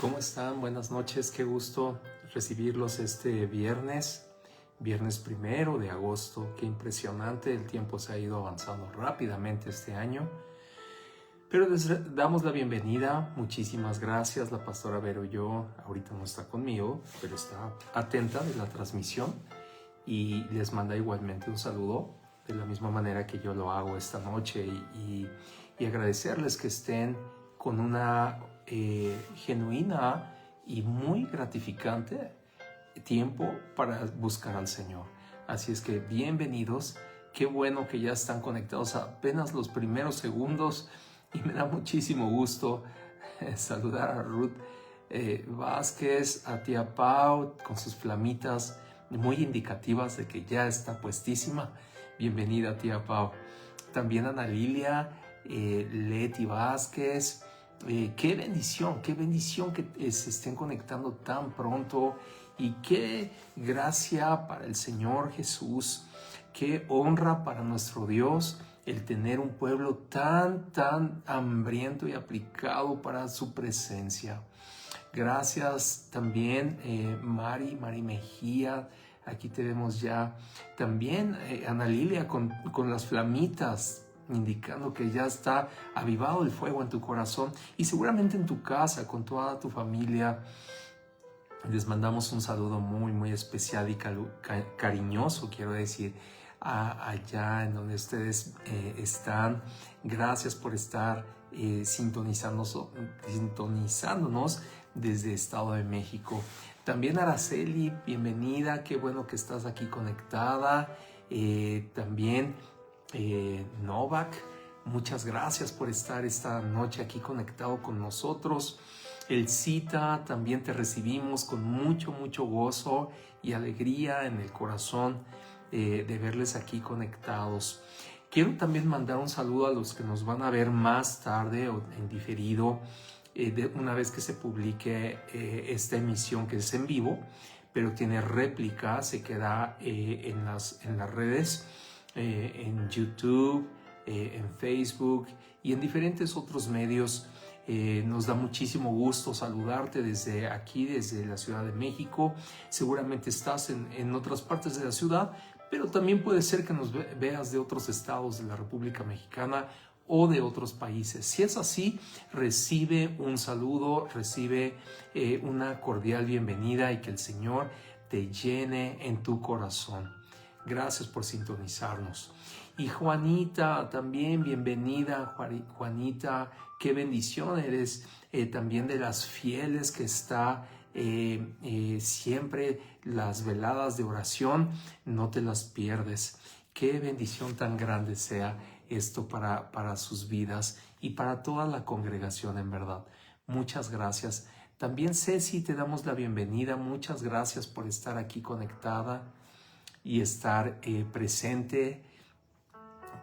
¿Cómo están? Buenas noches, qué gusto recibirlos este viernes 1 de agosto. Qué impresionante, el tiempo se ha ido avanzando rápidamente este año. Pero les damos la bienvenida, muchísimas gracias. La pastora Vero y yo, ahorita no está conmigo, pero está atenta de la transmisión y les manda igualmente un saludo, de la misma manera que yo lo hago esta noche y agradecerles que estén con una genuina y muy gratificante tiempo para buscar al Señor. Así es que bienvenidos, qué bueno que ya están conectados apenas los primeros segundos y me da muchísimo gusto saludar a Ruth Vázquez, a tía Pau con sus flamitas muy indicativas de que ya está puestísima. Bienvenida tía Pau. También Ana Lilia, Leti Vázquez. Qué bendición que se estén conectando tan pronto y qué gracia para el Señor Jesús, qué honra para nuestro Dios el tener un pueblo tan hambriento y aplicado para su presencia. Gracias también Mari Mejía, aquí te vemos ya. También Ana Lilia con las flamitas, indicando que ya está avivado el fuego en tu corazón y seguramente en tu casa, con toda tu familia. Les mandamos un saludo muy especial y cariñoso, quiero decir, allá en donde ustedes están. Gracias por estar sintonizándonos desde Estado de México. También Araceli, bienvenida, qué bueno que estás aquí conectada. También Novak, muchas gracias por estar esta noche aquí conectado con nosotros. El Cita, también te recibimos con mucho gozo y alegría en el corazón de verles aquí conectados. Quiero también mandar un saludo a los que nos van a ver más tarde o en diferido, una vez que se publique esta emisión, que es en vivo, pero tiene réplica, se queda en las redes, en YouTube, en Facebook y en diferentes otros medios. Nos da muchísimo gusto saludarte desde aquí, desde la Ciudad de México. Seguramente estás en otras partes de la ciudad, pero también puede ser que nos veas de otros estados de la República Mexicana o de otros países. Si es así, recibe un saludo, recibe una cordial bienvenida y que el Señor te llene en tu corazón. Gracias por sintonizarnos. Y Juanita, también bienvenida, Juanita, qué bendición eres también de las fieles que está siempre las veladas de oración, no te las pierdes. Qué bendición tan grande sea esto para sus vidas y para toda la congregación, en verdad. Muchas gracias. También Ceci, te damos la bienvenida. Muchas gracias por estar aquí conectada y estar presente.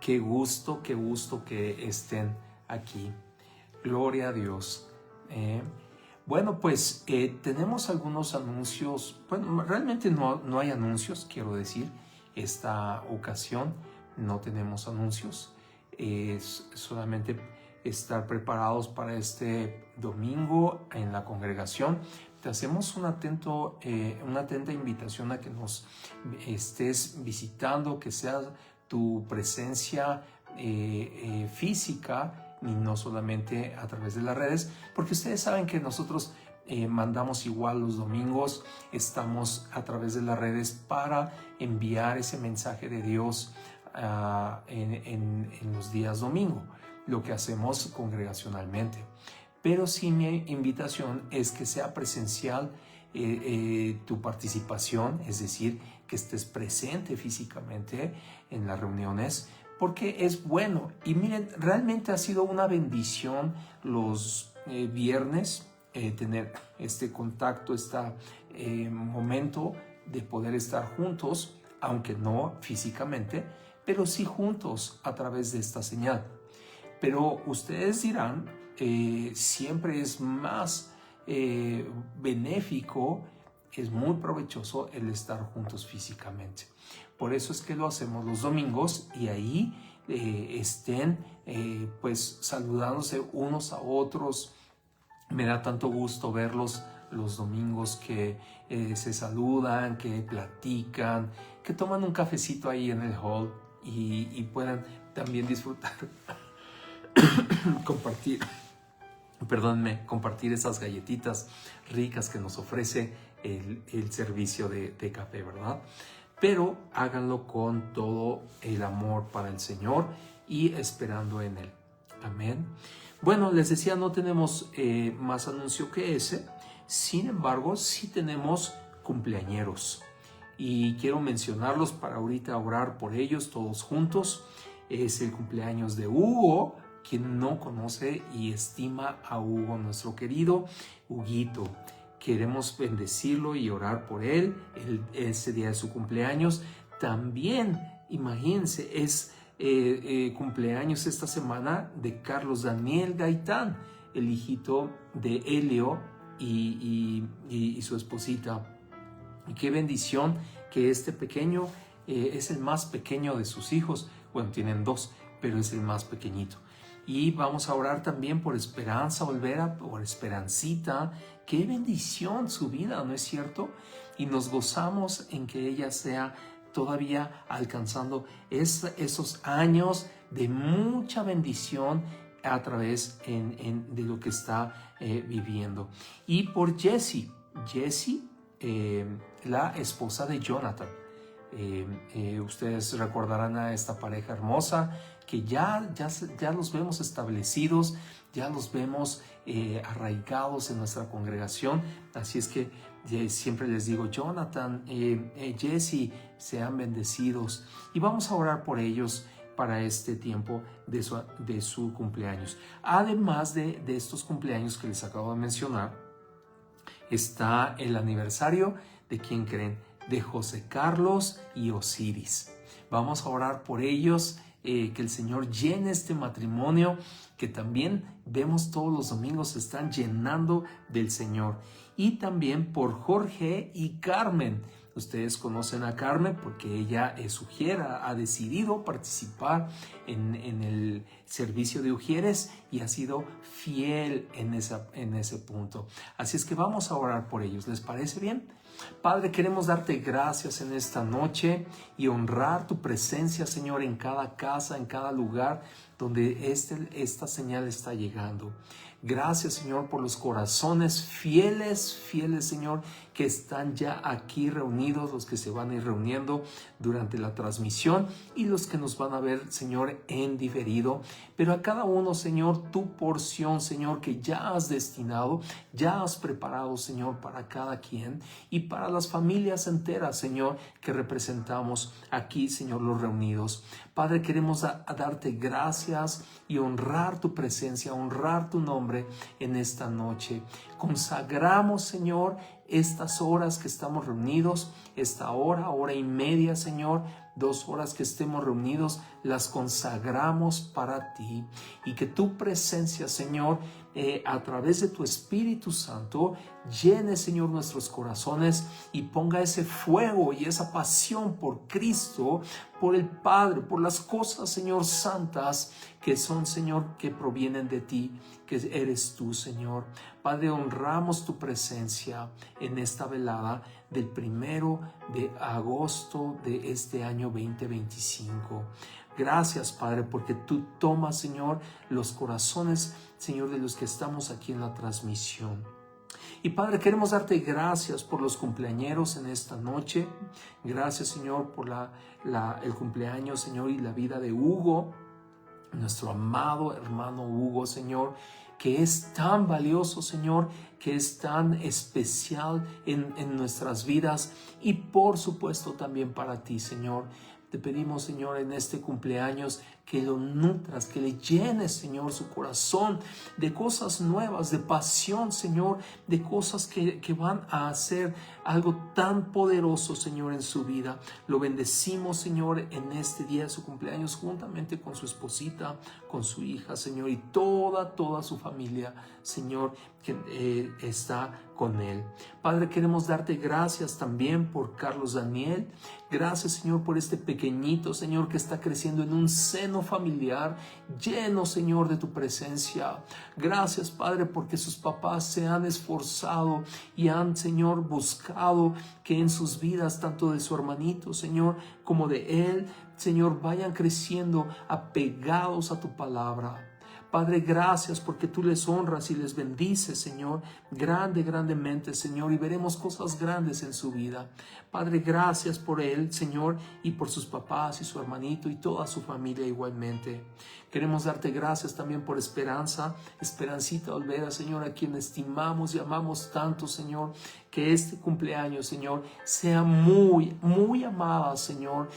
Qué gusto que estén aquí. Gloria a Dios. Bueno, pues tenemos algunos anuncios. Bueno, realmente no hay anuncios, quiero decir. Esta ocasión no tenemos anuncios. Es solamente estar preparados para este domingo en la congregación. Te hacemos una atenta invitación a que nos estés visitando, que sea tu presencia física y no solamente a través de las redes, porque ustedes saben que nosotros mandamos igual los domingos, estamos a través de las redes para enviar ese mensaje de Dios en los días domingo, lo que hacemos congregacionalmente. Pero sí, mi invitación es que sea presencial tu participación, es decir, que estés presente físicamente en las reuniones, porque es bueno. Y miren, realmente ha sido una bendición los viernes tener este contacto, este momento de poder estar juntos, aunque no físicamente, pero sí juntos a través de esta señal. Pero ustedes dirán, siempre es más benéfico, es muy provechoso el estar juntos físicamente. Por eso es que lo hacemos los domingos y ahí estén pues saludándose unos a otros, Me da tanto gusto verlos los domingos que se saludan, que platican, que toman un cafecito ahí en el hall y puedan también disfrutar, compartir, compartir esas galletitas ricas que nos ofrece el servicio de café, ¿verdad? Pero háganlo con todo el amor para el Señor y esperando en Él. Amén. Bueno, les decía, no tenemos más anuncio que ese. Sin embargo, sí tenemos cumpleañeros. Y quiero mencionarlos para ahorita orar por ellos todos juntos. Es el cumpleaños de Hugo. Quien no conoce y estima a Hugo, nuestro querido Huguito. Queremos bendecirlo y orar por él ese día de su cumpleaños. También, imagínense, es cumpleaños esta semana de Carlos Daniel Gaitán, el hijito de Helio y su esposita. Y qué bendición que este pequeño es el más pequeño de sus hijos. Bueno, tienen dos, pero es el más pequeñito. Y vamos a orar también por Esperanza Olvera, por Esperancita. Qué bendición su vida, ¿no es cierto? Y nos gozamos en que ella sea todavía alcanzando esos años de mucha bendición a través de lo que está viviendo. Y por Jessie, la esposa de Jonathan. Ustedes recordarán a esta pareja hermosa que ya los vemos establecidos, ya los vemos arraigados en nuestra congregación. Así es que siempre les digo, Jonathan, Jessie, sean bendecidos. Y vamos a orar por ellos para este tiempo de su cumpleaños. Además de estos cumpleaños que les acabo de mencionar, está el aniversario de ¿quién creen? De José Carlos y Osiris. Vamos a orar por ellos, que el Señor llene este matrimonio, que también vemos todos los domingos se están llenando del Señor. Y también por Jorge y Carmen. Ustedes conocen a Carmen porque ella es ujiera, ha decidido participar en el servicio de ujieres y ha sido fiel en ese punto. Así es que vamos a orar por ellos. ¿Les parece bien? Padre, queremos darte gracias en esta noche y honrar tu presencia, Señor, en cada casa, en cada lugar donde esta señal está llegando. Gracias, Señor, por los corazones fieles, Señor, que están ya aquí reunidos, los que se van a ir reuniendo durante la transmisión y los que nos van a ver, Señor, en diferido. Pero a cada uno, Señor, tu porción, Señor, que ya has destinado, ya has preparado, Señor, para cada quien y para las familias enteras, Señor, que representamos aquí, Señor, los reunidos. Padre, queremos darte gracias y honrar tu presencia, honrar tu nombre en esta noche. Consagramos, Señor, estas horas que estamos reunidos, esta hora y media, Señor, 2 horas que estemos reunidos, las consagramos para ti y que tu presencia, Señor, a través de tu Espíritu Santo, llene, Señor, nuestros corazones y ponga ese fuego y esa pasión por Cristo, por el Padre, por las cosas, Señor, santas que son, Señor, que provienen de ti, que eres tú, Señor. Padre, honramos tu presencia en esta velada del 1 de agosto de este año 2025. Gracias, Padre, porque tú tomas, Señor, los corazones, Señor, de los que estamos aquí en la transmisión. Y Padre, queremos darte gracias por los cumpleañeros en esta noche. Gracias, Señor, por el cumpleaños, Señor, y la vida de Hugo, nuestro amado hermano Hugo, Señor, que es tan valioso, Señor, que es tan especial en nuestras vidas y por supuesto también para ti, Señor. Te pedimos, Señor, en este cumpleaños que lo nutras, que le llenes, Señor, su corazón de cosas nuevas, de pasión, Señor, de cosas que van a hacer algo tan poderoso, Señor, en su vida. Lo bendecimos, Señor, en este día de su cumpleaños, juntamente con su esposita, con su hija, Señor, y toda su familia, Señor, que está con él. Padre, queremos darte gracias también por Carlos Daniel. Gracias, Señor, por este pequeñito, Señor, que está creciendo en un seno familiar lleno, Señor, de tu presencia. Gracias, Padre, porque sus papás se han esforzado y han, Señor, buscado que en sus vidas, tanto de su hermanito, Señor, como de él, Señor, vayan creciendo apegados a tu palabra. Padre, gracias porque tú les honras y les bendices, Señor, grandemente, Señor, y veremos cosas grandes en su vida. Padre, gracias por él, Señor, y por sus papás y su hermanito y toda su familia igualmente. Queremos darte gracias también por Esperancita Olvera, Señor, a quien estimamos y amamos tanto, Señor, que este cumpleaños, Señor, sea muy, muy amada, Señor,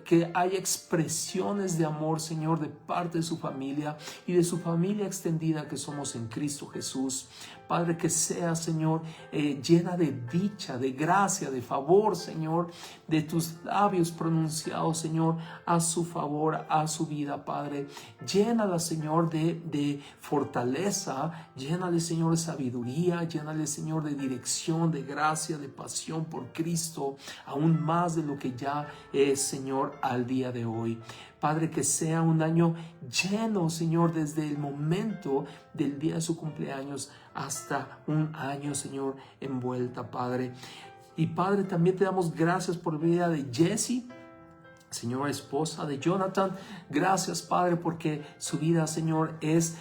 que haya expresiones de amor, Señor, de parte de su familia y de su familia extendida que somos en Cristo Jesús. Padre, que sea, Señor, llena de dicha, de gracia, de favor, Señor, de tus labios pronunciados, Señor, a su favor, a su vida, Padre. Llénala, Señor, de fortaleza, llénale, Señor, de sabiduría, llénale, Señor, de dirección, de gracia, de pasión por Cristo, aún más de lo que ya es, Señor, al día de hoy. Padre, que sea un año lleno, Señor, desde el momento del día de su cumpleaños hasta un año, Señor, envuelta, Padre. Y Padre, también te damos gracias por la vida de Jessie, Señor, esposa de Jonathan. Gracias, Padre, porque su vida, Señor, es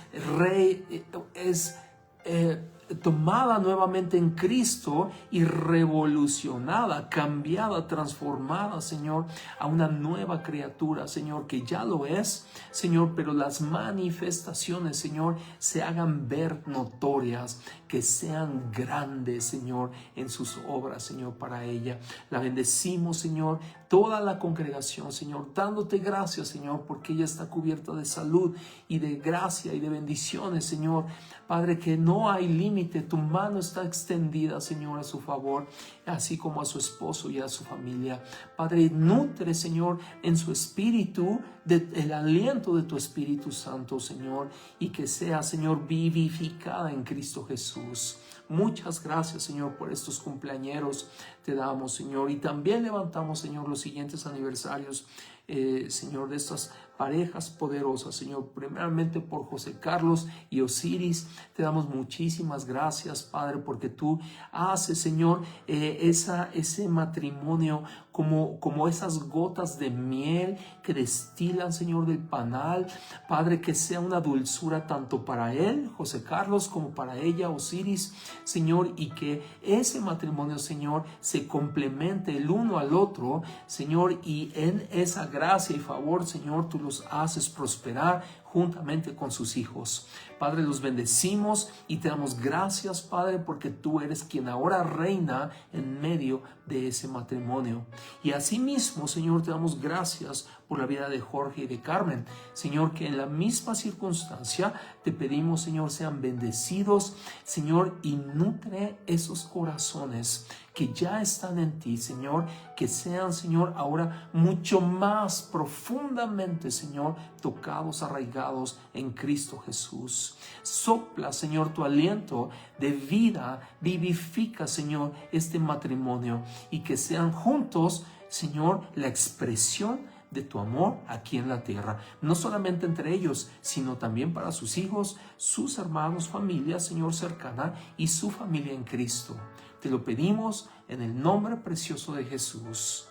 tomada nuevamente en Cristo y revolucionada, cambiada, transformada, Señor, a una nueva criatura, Señor, que ya lo es, Señor, pero las manifestaciones, Señor, se hagan ver notorias, que sean grandes, Señor, en sus obras, Señor, para ella. La bendecimos, Señor, toda la congregación, Señor, dándote gracias, Señor, porque ella está cubierta de salud y de gracia y de bendiciones, Señor. Padre, que no hay límite, tu mano está extendida, Señor, a su favor, así como a su esposo y a su familia. Padre, nutre, Señor, en su espíritu, el aliento de tu Espíritu Santo, Señor, y que sea, Señor, vivificada en Cristo Jesús. Muchas gracias, Señor, por estos cumpleañeros te damos, Señor, y también levantamos, Señor, los siguientes aniversarios, Señor, de estas parejas poderosas, Señor, primeramente por José Carlos y Osiris. Te damos muchísimas gracias, Padre, porque tú haces, Señor, ese matrimonio como esas gotas de miel que destilan, Señor, del panal. Padre, que sea una dulzura tanto para él, José Carlos, como para ella, Osiris, Señor, y que ese matrimonio, Señor, se complemente el uno al otro, Señor, y en esa gracia y favor, Señor, tú los haces prosperar juntamente con sus hijos. Padre, los bendecimos y te damos gracias, Padre, porque tú eres quien ahora reina en medio de ese matrimonio. Y asimismo, Señor, te damos gracias por la vida de Jorge y de Carmen. Señor, que en la misma circunstancia te pedimos, Señor, sean bendecidos, Señor, y nutre esos corazones que ya están en ti, Señor, que sean, Señor, ahora mucho más profundamente, Señor, tocados, arraigados en Cristo Jesús. Sopla, Señor, tu aliento de vida, vivifica, Señor, este matrimonio y que sean juntos, Señor, la expresión de tu amor aquí en la tierra, no solamente entre ellos, sino también para sus hijos, sus hermanos, familia, Señor, cercana y su familia en Cristo. Te lo pedimos en el nombre precioso de Jesús.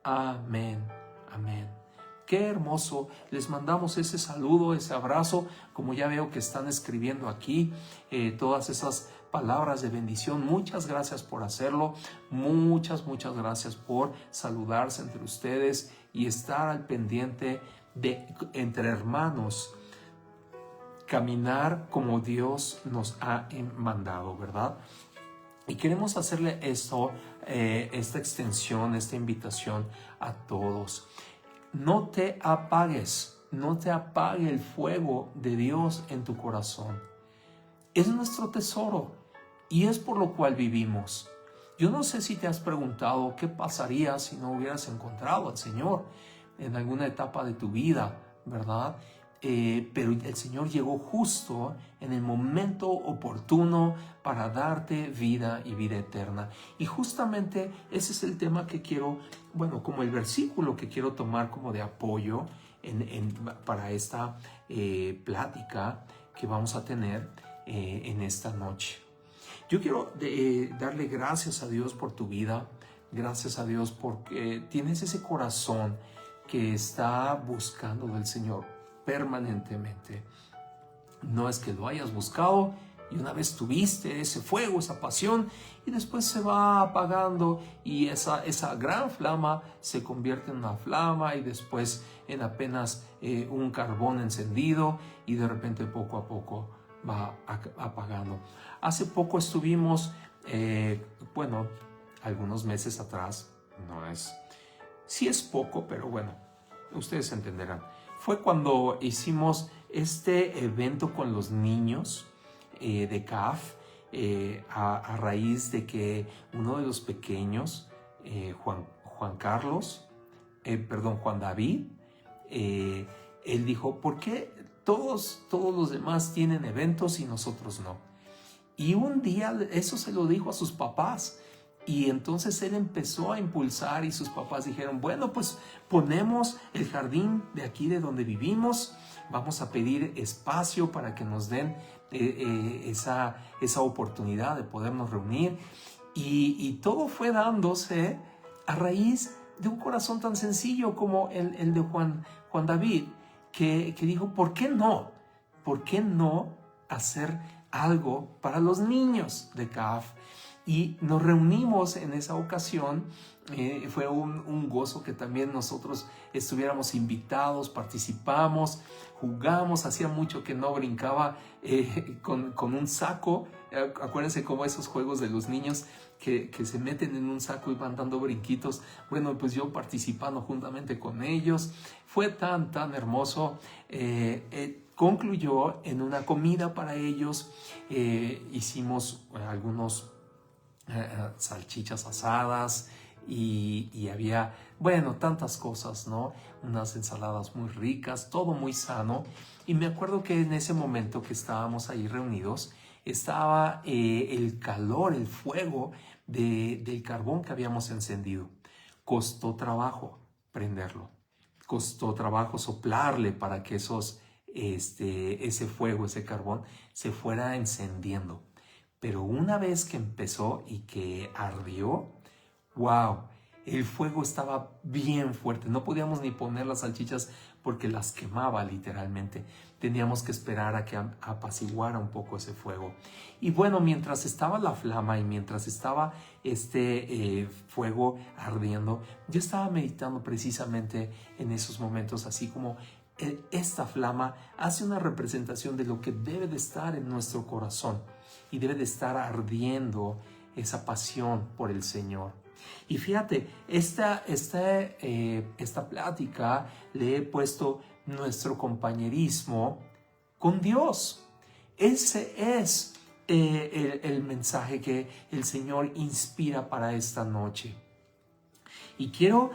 Amén. Amén. Qué hermoso. Les mandamos ese saludo, ese abrazo, como ya veo que están escribiendo aquí, todas esas palabras de bendición. Muchas gracias por hacerlo. Muchas gracias por saludarse entre ustedes y estar al pendiente de entre hermanos, caminar como Dios nos ha mandado, ¿verdad? Y queremos hacerle esto, esta extensión, esta invitación a todos. No te apagues, no te apague el fuego de Dios en tu corazón. Es nuestro tesoro y es por lo cual vivimos. Yo no sé si te has preguntado qué pasaría si no hubieras encontrado al Señor en alguna etapa de tu vida, ¿verdad? pero el Señor llegó justo en el momento oportuno para darte vida y vida eterna. Y justamente ese es el tema que quiero, bueno, como el versículo que quiero tomar como de apoyo para esta plática que vamos a tener en esta noche. Yo quiero darle gracias a Dios por tu vida, gracias a Dios porque tienes ese corazón que está buscando del Señor permanentemente. No es que lo hayas buscado y una vez tuviste ese fuego, esa pasión, y después se va apagando y esa gran flama se convierte en una flama y después en apenas un carbón encendido y de repente poco a poco va apagando. Hace poco estuvimos, bueno, algunos meses atrás, sí es poco, pero bueno, ustedes entenderán. Fue cuando hicimos este evento con los niños de CAF a raíz de que uno de los pequeños, Juan David, él dijo, ¿por qué todos los demás tienen eventos y nosotros no? Y un día eso se lo dijo a sus papás. Y entonces él empezó a impulsar y sus papás dijeron, bueno, pues ponemos el jardín de aquí de donde vivimos, vamos a pedir espacio para que nos den esa oportunidad de podernos reunir. Y todo fue dándose a raíz de un corazón tan sencillo como el de Juan David, que dijo, ¿por qué no? ¿Por qué no hacer algo para los niños de CAF? Y nos reunimos en esa ocasión, fue un gozo que también nosotros estuviéramos invitados, participamos, jugamos, hacía mucho que no brincaba con un saco, acuérdense como esos juegos de los niños que se meten en un saco y van dando brinquitos, bueno pues yo participando juntamente con ellos, fue tan hermoso. Concluyó en una comida para ellos, hicimos algunos salchichas asadas y había, bueno, tantas cosas, ¿no? Unas ensaladas muy ricas, todo muy sano. Y me acuerdo que en ese momento que estábamos ahí reunidos, estaba el calor, el fuego del carbón que habíamos encendido. Costó trabajo prenderlo, costó trabajo soplarle para que ese fuego, ese carbón se fuera encendiendo. Pero una vez que empezó y que ardió, ¡wow! El fuego estaba bien fuerte. No podíamos ni poner las salchichas porque las quemaba literalmente. Teníamos que esperar a que apaciguara un poco ese fuego. Y bueno, mientras estaba la flama y mientras estaba este fuego ardiendo, yo estaba meditando precisamente en esos momentos, así como esta flama hace una representación de lo que debe de estar en nuestro corazón. Y debe de estar ardiendo esa pasión por el Señor. Y fíjate, esta plática le he puesto nuestro compañerismo con Dios. Ese es el mensaje que el Señor inspira para esta noche. Y quiero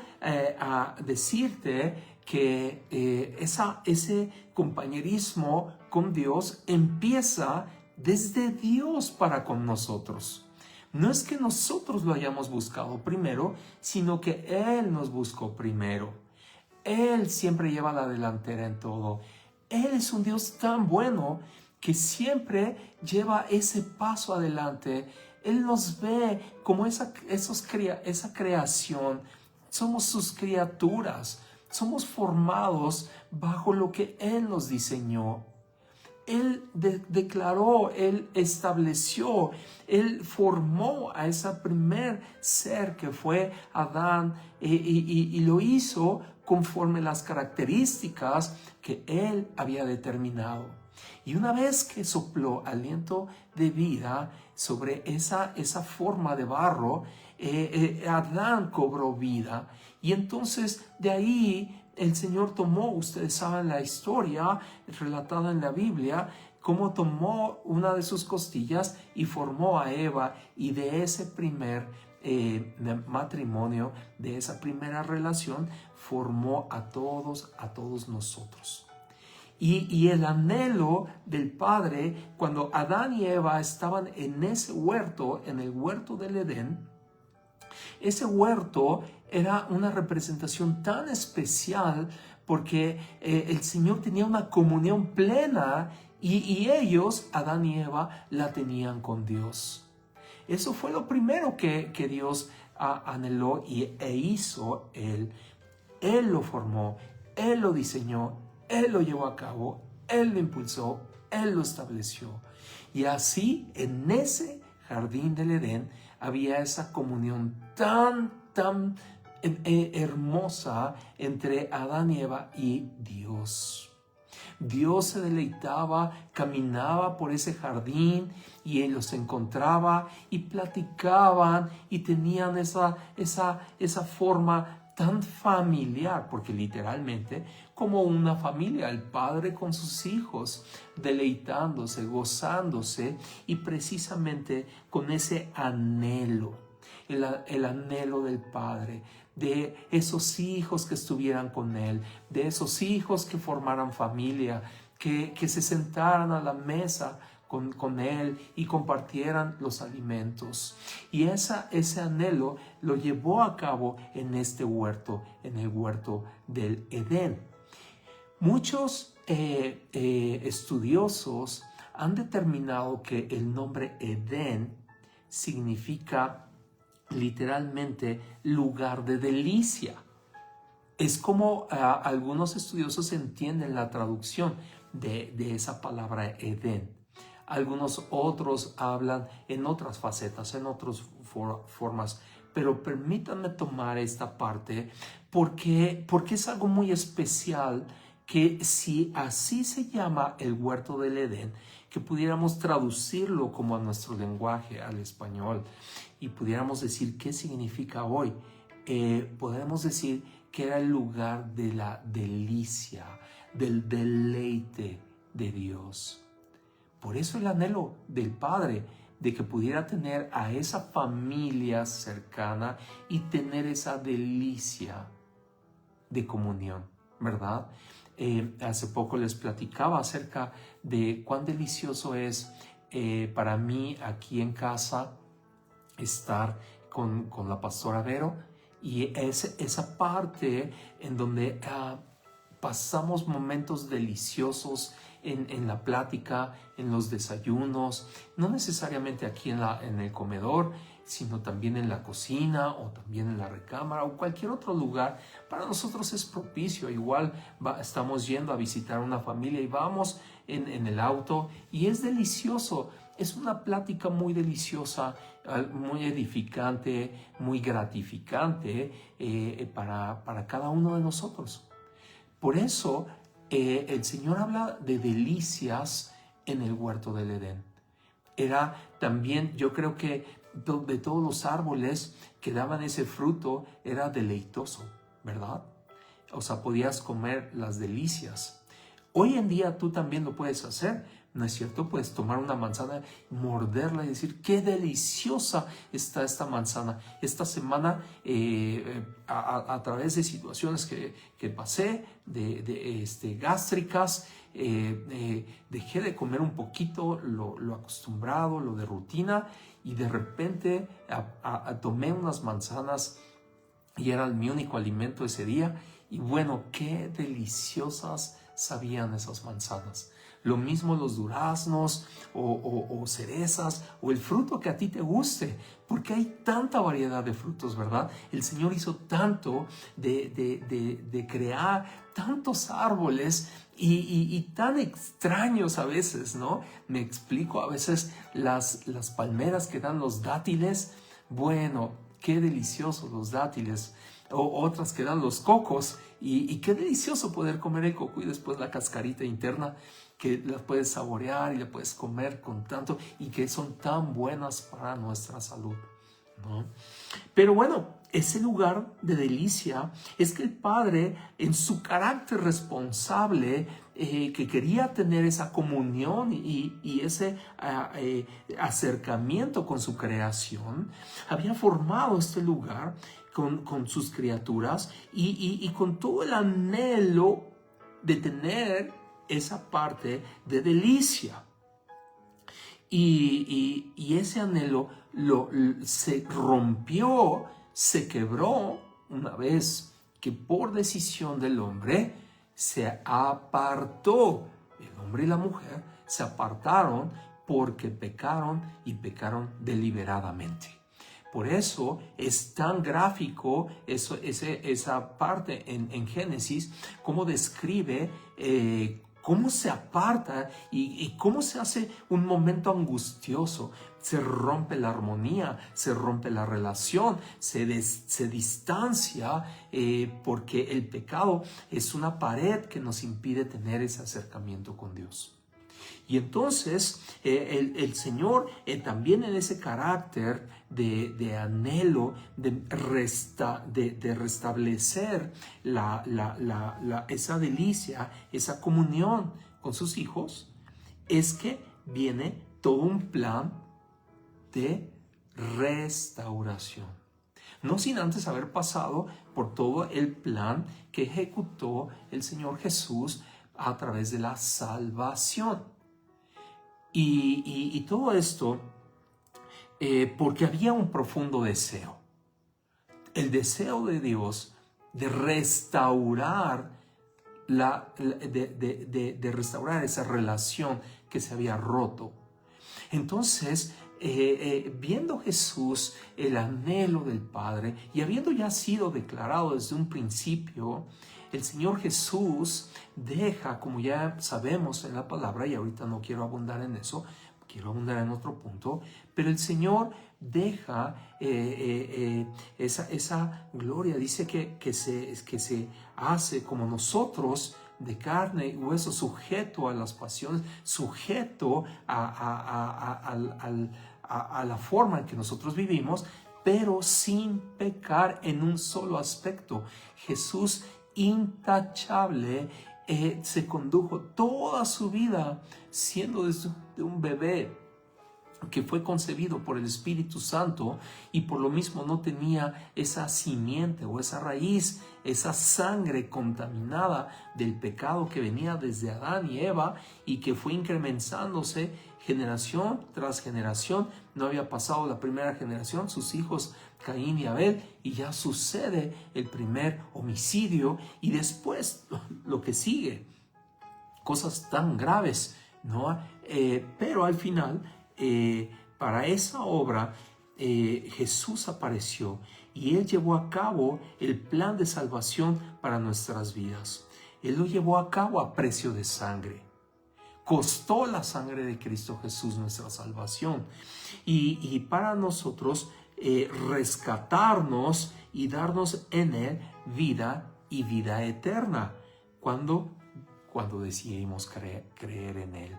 decirte que ese compañerismo con Dios empieza desde Dios para con nosotros. No es que nosotros lo hayamos buscado primero, sino que Él nos buscó primero. Él siempre lleva la delantera en todo. Él es un Dios tan bueno que siempre lleva ese paso adelante. Él nos ve como esa creación. Somos sus criaturas. Somos formados bajo lo que Él nos diseñó. Él declaró, Él estableció, Él formó a ese primer ser que fue Adán y lo hizo conforme las características que Él había determinado. Y una vez que sopló aliento de vida sobre esa forma de barro, Adán cobró vida. Y entonces de ahí el Señor tomó, ustedes saben la historia relatada en la Biblia, cómo tomó una de sus costillas y formó a Eva, y de ese primer matrimonio, de esa primera relación, formó a todos nosotros. Y el anhelo del Padre, cuando Adán y Eva estaban en ese huerto, en el huerto del Edén, ese huerto era una representación tan especial porque el Señor tenía una comunión plena y ellos, Adán y Eva, la tenían con Dios. Eso fue lo primero que Dios anheló e hizo Él. Él lo formó, Él lo diseñó, Él lo llevó a cabo, Él lo impulsó, Él lo estableció. Y así, en ese jardín del Edén, había esa comunión tan hermosa entre Adán y Eva y Dios. Dios se deleitaba, caminaba por ese jardín y ellos se encontraban y platicaban y tenían esa forma tan familiar, porque literalmente como una familia, el padre con sus hijos, deleitándose, gozándose y precisamente con ese anhelo, el anhelo del padre, de esos hijos que estuvieran con él, de esos hijos que formaran familia, que se sentaran a la mesa con él y compartieran los alimentos. Y ese anhelo lo llevó a cabo en este huerto, en el huerto del Edén. Muchos estudiosos han determinado que el nombre Edén significa literalmente lugar de delicia. Es como algunos estudiosos entienden la traducción de esa palabra Edén. Algunos otros hablan en otras facetas, en otras formas, pero permítanme tomar esta parte porque es algo muy especial que si así se llama el huerto del Edén, que pudiéramos traducirlo como a nuestro lenguaje, al español, y pudiéramos decir qué significa hoy. Podemos decir que era el lugar de la delicia, del deleite de Dios. Por eso el anhelo del Padre de que pudiera tener a esa familia cercana y tener esa delicia de comunión, ¿verdad? Hace poco les platicaba acerca de cuán delicioso es para mí aquí en casa estar con la pastora Vero, y esa parte en donde pasamos momentos deliciosos en la plática, en los desayunos, no necesariamente aquí en el comedor, sino también en la cocina o también en la recámara o cualquier otro lugar. Para nosotros es propicio. Igual estamos yendo a visitar una familia y vamos en el auto y es delicioso. Es una plática muy deliciosa, muy edificante, muy gratificante para cada uno de nosotros. Por eso el Señor habla de delicias en el huerto del Edén. Era también, yo creo que de todos los árboles que daban ese fruto, era deleitoso, ¿verdad? O sea, podías comer las delicias. Hoy en día tú también lo puedes hacer, ¿no es cierto? Puedes tomar una manzana, morderla y decir, qué deliciosa está esta manzana. Esta semana, a través de situaciones que pasé, gástricas, dejé de comer un poquito lo acostumbrado, lo de rutina, y de repente tomé unas manzanas y era mi único alimento ese día. Y bueno, qué deliciosas sabían esas manzanas. Lo mismo los duraznos o cerezas o el fruto que a ti te guste, porque hay tanta variedad de frutos, ¿verdad? El Señor hizo tanto de crear tantos árboles y tan extraños a veces, ¿no? Me explico, a veces las palmeras que dan los dátiles, bueno, qué deliciosos los dátiles. O otras que dan los cocos y qué delicioso poder comer el coco y después la cascarita interna, que la puedes saborear y la puedes comer con tanto, y que son tan buenas para nuestra salud, ¿no? Pero bueno, ese lugar de delicia es que el Padre, en su carácter responsable, que quería tener esa comunión y ese acercamiento con su creación, había formado este lugar con sus criaturas y con todo el anhelo de tener esa parte de delicia. Y ese anhelo se rompió, se quebró una vez que por decisión del hombre se apartó. El hombre y la mujer se apartaron porque pecaron y pecaron deliberadamente. Por eso es tan gráfico esa parte en Génesis, cómo describe cómo se aparta y cómo se hace un momento angustioso. Se rompe la armonía, se rompe la relación, se distancia porque el pecado es una pared que nos impide tener ese acercamiento con Dios. Y entonces el Señor también en ese carácter de anhelo, de restablecer esa delicia, esa comunión con sus hijos, es que viene todo un plan de restauración. No sin antes haber pasado por todo el plan que ejecutó el Señor Jesús a través de la salvación. Y todo esto porque había un profundo deseo. El deseo de Dios de restaurar, de restaurar esa relación que se había roto. Entonces, viendo Jesús el anhelo del Padre y habiendo ya sido declarado desde un principio, el Señor Jesús deja, como ya sabemos en la palabra, y ahorita no quiero abundar en eso, quiero abundar en otro punto, pero el Señor deja esa gloria, dice que se hace como nosotros, de carne y hueso, sujeto a las pasiones, sujeto a la forma en que nosotros vivimos, pero sin pecar en un solo aspecto. Jesús intachable se condujo toda su vida siendo desde un bebé que fue concebido por el Espíritu Santo y por lo mismo no tenía esa simiente o esa raíz, esa sangre contaminada del pecado que venía desde Adán y Eva y que fue incrementándose generación tras generación. No había pasado la primera generación, sus hijos Caín y Abel, y ya sucede el primer homicidio y después lo que sigue, cosas tan graves, ¿no? Pero al final, para esa obra, Jesús apareció y Él llevó a cabo el plan de salvación para nuestras vidas. Él lo llevó a cabo a precio de sangre. Costó la sangre de Cristo Jesús nuestra salvación. Y para nosotros rescatarnos y darnos en Él vida y vida eterna. Cuando decidimos creer en Él.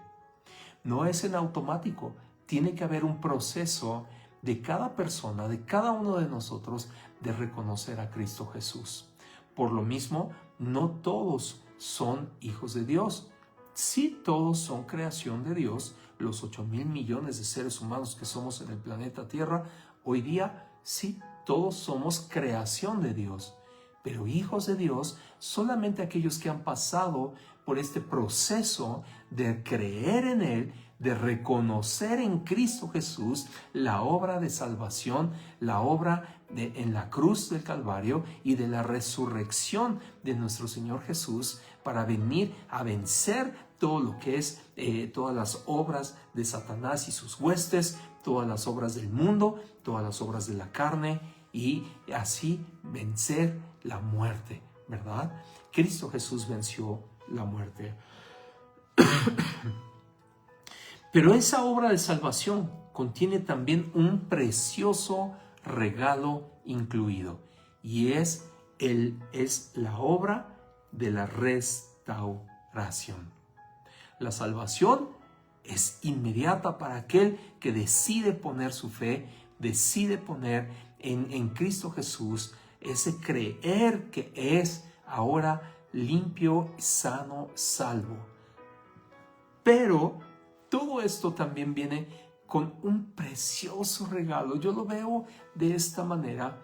No es en automático. Tiene que haber un proceso de cada persona, de cada uno de nosotros, de reconocer a Cristo Jesús. Por lo mismo, no todos son hijos de Dios. Sí, todos son creación de Dios. Los 8,000 millones de seres humanos que somos en el planeta Tierra, hoy día, sí, todos somos creación de Dios. Pero hijos de Dios, solamente aquellos que han pasado por este proceso de creer en Él, de reconocer en Cristo Jesús la obra de salvación, la obra en la cruz del Calvario y de la resurrección de nuestro Señor Jesús para venir a vencer todo lo que es todas las obras de Satanás y sus huestes, todas las obras del mundo, todas las obras de la carne y así vencer la muerte, ¿verdad? Cristo Jesús venció la muerte. Pero esa obra de salvación contiene también un precioso regalo incluido y es la obra de la restauración. La salvación es inmediata para aquel que decide poner su fe, decide poner en Cristo Jesús, ese creer que es ahora limpio, sano, salvo. Pero todo esto también viene con un precioso regalo. Yo lo veo de esta manera,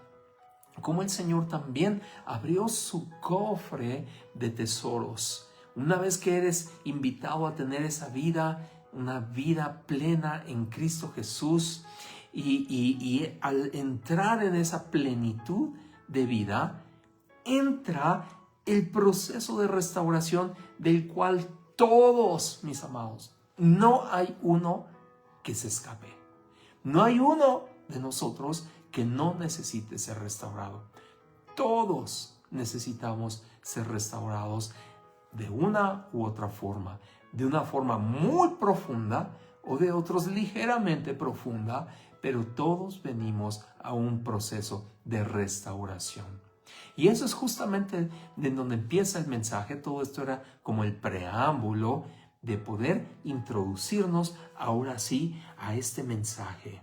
como el Señor también abrió su cofre de tesoros. Una vez que eres invitado a tener esa vida, una vida plena en Cristo Jesús, y al entrar en esa plenitud de vida, entra el proceso de restauración del cual todos, mis amados, no hay uno que se escape. No hay uno de nosotros que no necesite ser restaurado. Todos necesitamos ser restaurados de una u otra forma, de una forma muy profunda o de otros ligeramente profunda, pero todos venimos a un proceso de restauración. Y eso es justamente de donde empieza el mensaje. Todo esto era como el preámbulo de poder introducirnos ahora sí a este mensaje.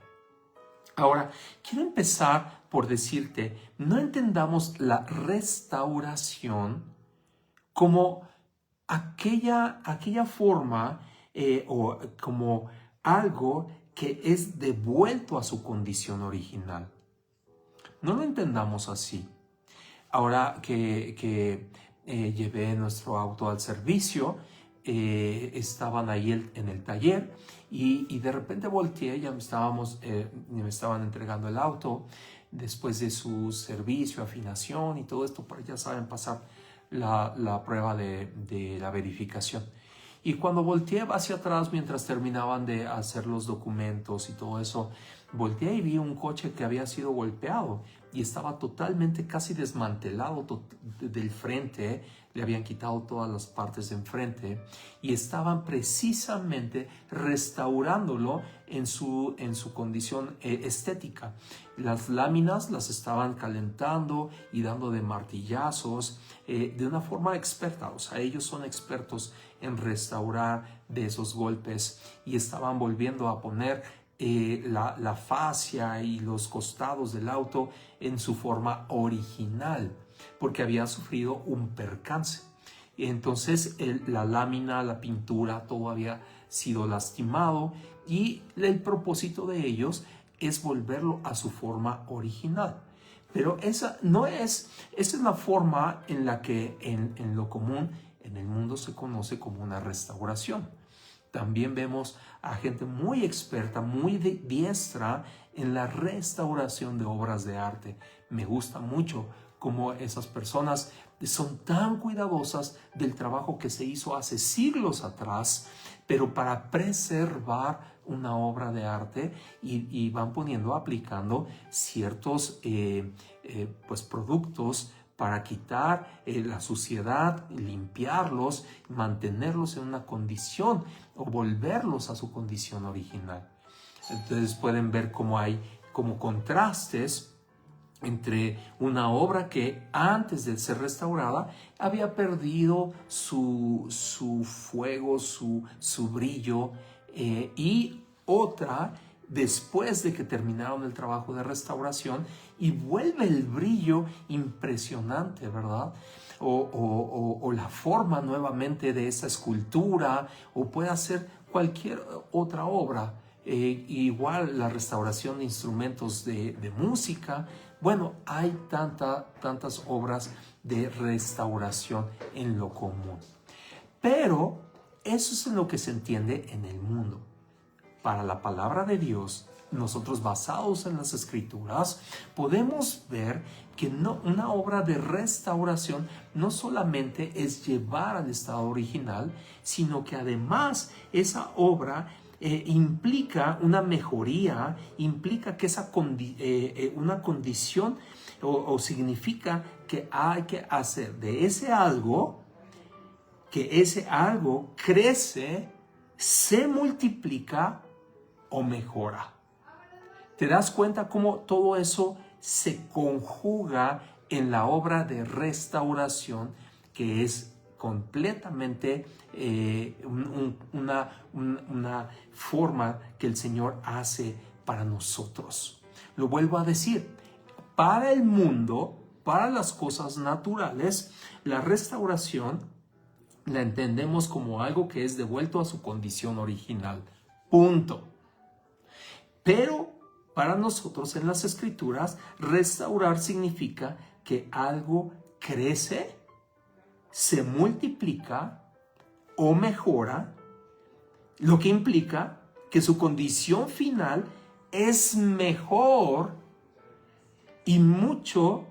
Ahora, quiero empezar por decirte, no entendamos la restauración como aquella forma o como algo que es devuelto a su condición original. No lo entendamos así. Ahora que llevé nuestro auto al servicio, estaban ahí en el taller y de repente volteé, ya me estaban entregando el auto después de su servicio, afinación y todo esto, para ya saben, pasar la prueba de la verificación. Y cuando volteé hacia atrás mientras terminaban de hacer los documentos y todo eso, volteé y vi un coche que había sido golpeado y estaba totalmente casi desmantelado del frente. Le habían quitado todas las partes de enfrente y estaban precisamente restaurándolo en su condición estética. Las láminas las estaban calentando y dando de martillazos de una forma experta. O sea, ellos son expertos en restaurar de esos golpes y estaban volviendo a poner la fascia y los costados del auto en su forma original, porque había sufrido un percance. Entonces la lámina, la pintura, todo había sido lastimado y el propósito de ellos es volverlo a su forma original. Pero esa es la forma en la que en lo común en el mundo se conoce como una restauración. También vemos a gente muy experta, muy diestra en la restauración de obras de arte. Me gusta mucho cómo esas personas son tan cuidadosas del trabajo que se hizo hace siglos atrás, pero para preservar una obra de arte y van aplicando ciertos productos para quitar la suciedad, limpiarlos, mantenerlos en una condición o volverlos a su condición original. Entonces pueden ver cómo hay como contrastes entre una obra que antes de ser restaurada había perdido su fuego, su brillo, y otra después de que terminaron el trabajo de restauración y vuelve el brillo impresionante, ¿verdad? O la forma nuevamente de esa escultura, o puede ser cualquier otra obra. Igual la restauración de instrumentos de música. Bueno, hay tantas obras de restauración en lo común. Pero eso es en lo que se entiende en el mundo. Para la palabra de Dios, nosotros basados en las Escrituras, podemos ver que una obra de restauración no solamente es llevar al estado original, sino que además esa obra implica una mejoría, implica que una condición o significa que hay que hacer de ese algo, que ese algo crece, se multiplica o mejora. ¿Te das cuenta cómo todo eso se conjuga en la obra de restauración, que es completamente una forma que el Señor hace para nosotros? Lo vuelvo a decir, para el mundo, para las cosas naturales, la restauración la entendemos como algo que es devuelto a su condición original. Punto. Pero para nosotros en las Escrituras, restaurar significa que algo crece, se multiplica o mejora, lo que implica que su condición final es mejor y mucho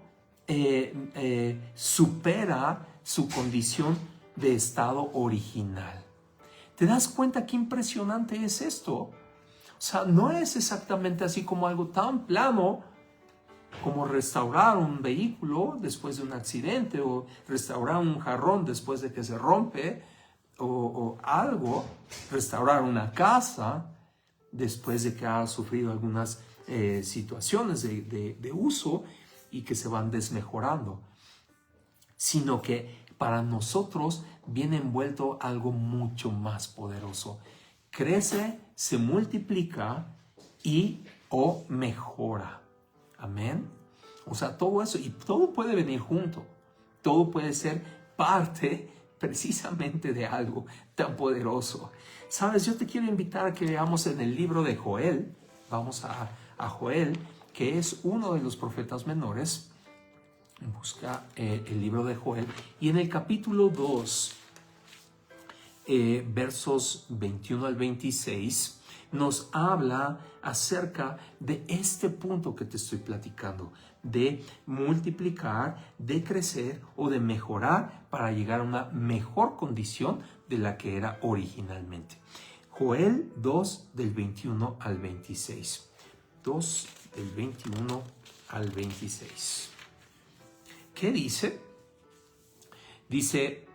supera su condición de estado original. ¿Te das cuenta qué impresionante es esto? O sea, no es exactamente así como algo tan plano como restaurar un vehículo después de un accidente o restaurar un jarrón después de que se rompe o algo, restaurar una casa después de que ha sufrido algunas situaciones de uso y que se van desmejorando, sino que para nosotros viene envuelto algo mucho más poderoso. Crece, se multiplica y o mejora. Amén. O sea, todo eso, y todo puede venir junto. Todo puede ser parte precisamente de algo tan poderoso. Sabes, yo te quiero invitar a que veamos en el libro de Joel. Vamos a Joel, que es uno de los profetas menores. Busca el libro de Joel. Y en el capítulo 2, versos 21 al 26, nos habla acerca de este punto que te estoy platicando, de multiplicar, de crecer o de mejorar para llegar a una mejor condición de la que era originalmente. Joel 2 del 21 al 26. 2 del 21 al 26. ¿Qué dice? Dice,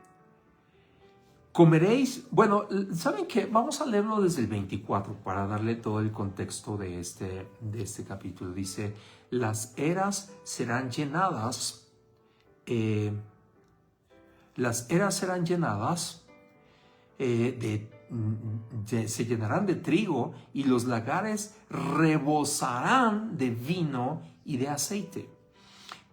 comeréis, bueno, ¿saben qué? Vamos a leerlo desde el 24 para darle todo el contexto de este capítulo. Dice, las eras serán llenadas, se llenarán de trigo y los lagares rebosarán de vino y de aceite.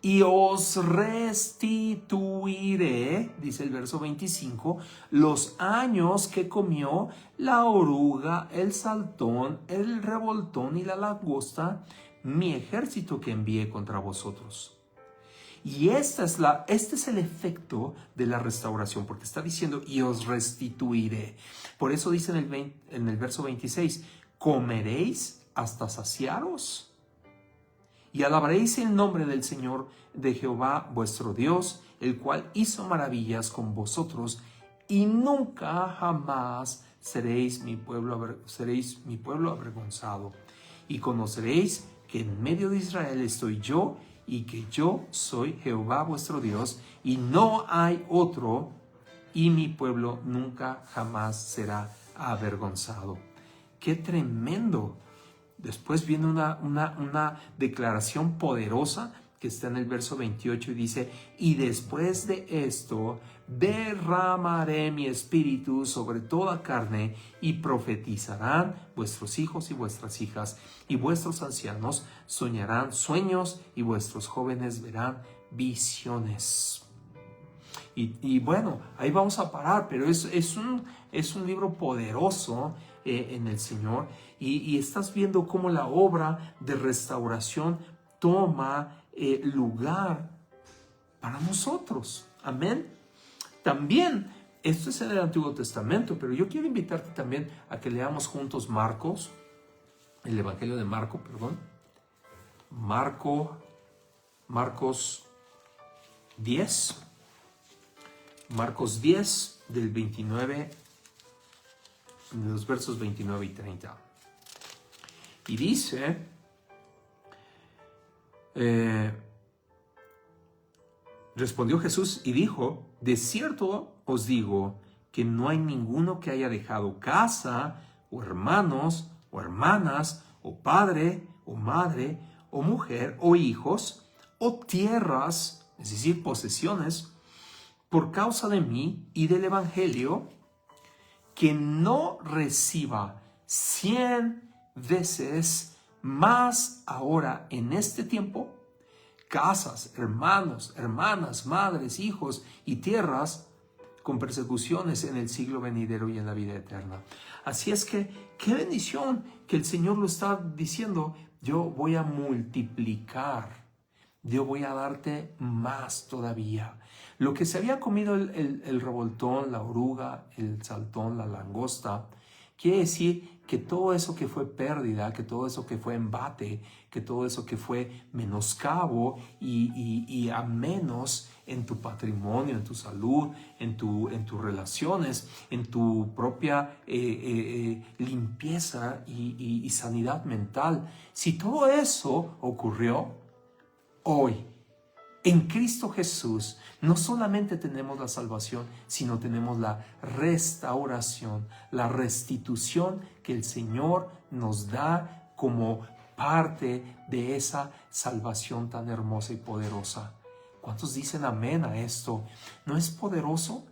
Y os restituiré, dice el verso 25, los años que comió la oruga, el saltón, el revoltón y la langosta, mi ejército que envié contra vosotros. Y este es el efecto de la restauración, porque está diciendo, y os restituiré. Por eso dice en el verso 26, comeréis hasta saciaros. Y alabaréis el nombre del Señor de Jehová vuestro Dios, el cual hizo maravillas con vosotros, y nunca jamás seréis mi pueblo avergonzado. Y conoceréis que en medio de Israel estoy yo, y que yo soy Jehová vuestro Dios, y no hay otro, y mi pueblo nunca jamás será avergonzado. ¡Qué tremendo! Después viene una declaración poderosa que está en el verso 28 y dice, y después de esto derramaré mi espíritu sobre toda carne y profetizarán vuestros hijos y vuestras hijas y vuestros ancianos soñarán sueños y vuestros jóvenes verán visiones. Y bueno, ahí vamos a parar, pero es un libro poderoso en el Señor y estás viendo cómo la obra de restauración toma lugar para nosotros. Amén. También, esto es en el Antiguo Testamento, pero yo quiero invitarte también a que leamos juntos el Evangelio de Marcos 10. Marcos 10 del 29, de los versos 29 y 30. Y dice, respondió Jesús y dijo, de cierto os digo que no hay ninguno que haya dejado casa, o hermanos, o hermanas, o padre, o madre, o mujer, o hijos, o tierras, es decir, posesiones, por causa de mí y del Evangelio, que no reciba 100 veces más ahora en este tiempo, casas, hermanos, hermanas, madres, hijos y tierras, con persecuciones en el siglo venidero y en la vida eterna. Así es que, qué bendición que el Señor lo está diciendo, yo voy a multiplicar yo voy a darte más todavía. Lo que se había comido el revoltón, la oruga, el saltón, la langosta, quiere decir que todo eso que fue pérdida, que todo eso que fue embate, que todo eso que fue menoscabo y a menos en tu patrimonio, en tu salud, en tus relaciones, en tu propia limpieza y sanidad mental. Si todo eso ocurrió hoy, en Cristo Jesús, no solamente tenemos la salvación, sino tenemos la restauración, la restitución que el Señor nos da como parte de esa salvación tan hermosa y poderosa. ¿Cuántos dicen amén a esto? ¿No es poderoso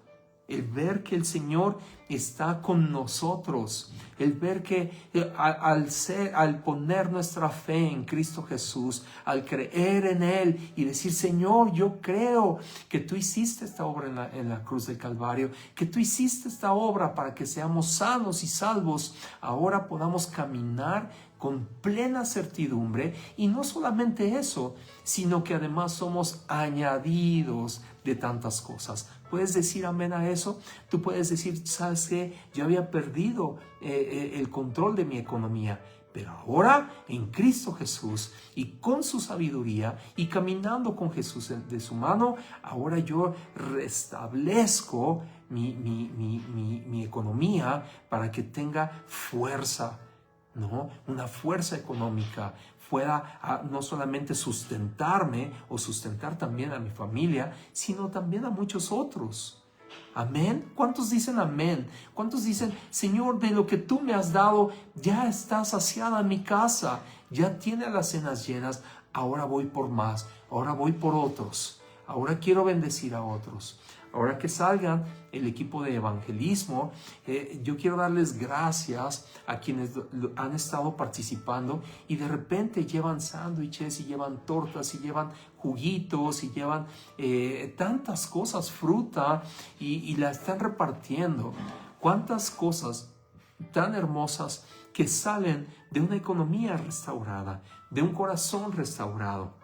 el ver que el Señor está con nosotros? El ver que al poner nuestra fe en Cristo Jesús, al creer en Él y decir, Señor, yo creo que tú hiciste esta obra en la cruz del Calvario, que tú hiciste esta obra para que seamos sanos y salvos, ahora podamos caminar con plena certidumbre, y no solamente eso, sino que además somos añadidos de tantas cosas. ¿Puedes decir amén a eso? Tú puedes decir, ¿sabes qué? Yo había perdido el control de mi economía, pero ahora en Cristo Jesús y con su sabiduría y caminando con Jesús de su mano, ahora yo restablezco mi economía para que tenga fuerza, ¿no? Una fuerza económica, pueda no solamente sustentarme o sustentar también a mi familia, sino también a muchos otros. ¿Amén? ¿Cuántos dicen amén? ¿Cuántos dicen, Señor, de lo que tú me has dado, ya está saciada mi casa, ya tiene las cenas llenas, ahora voy por más, ahora voy por otros, ahora quiero bendecir a otros? Ahora que salgan el equipo de evangelismo, yo quiero darles gracias a quienes han estado participando y de repente llevan sándwiches y llevan tortas y llevan juguitos y llevan tantas cosas, fruta, y la están repartiendo. Cuántas cosas tan hermosas que salen de una economía restaurada, de un corazón restaurado.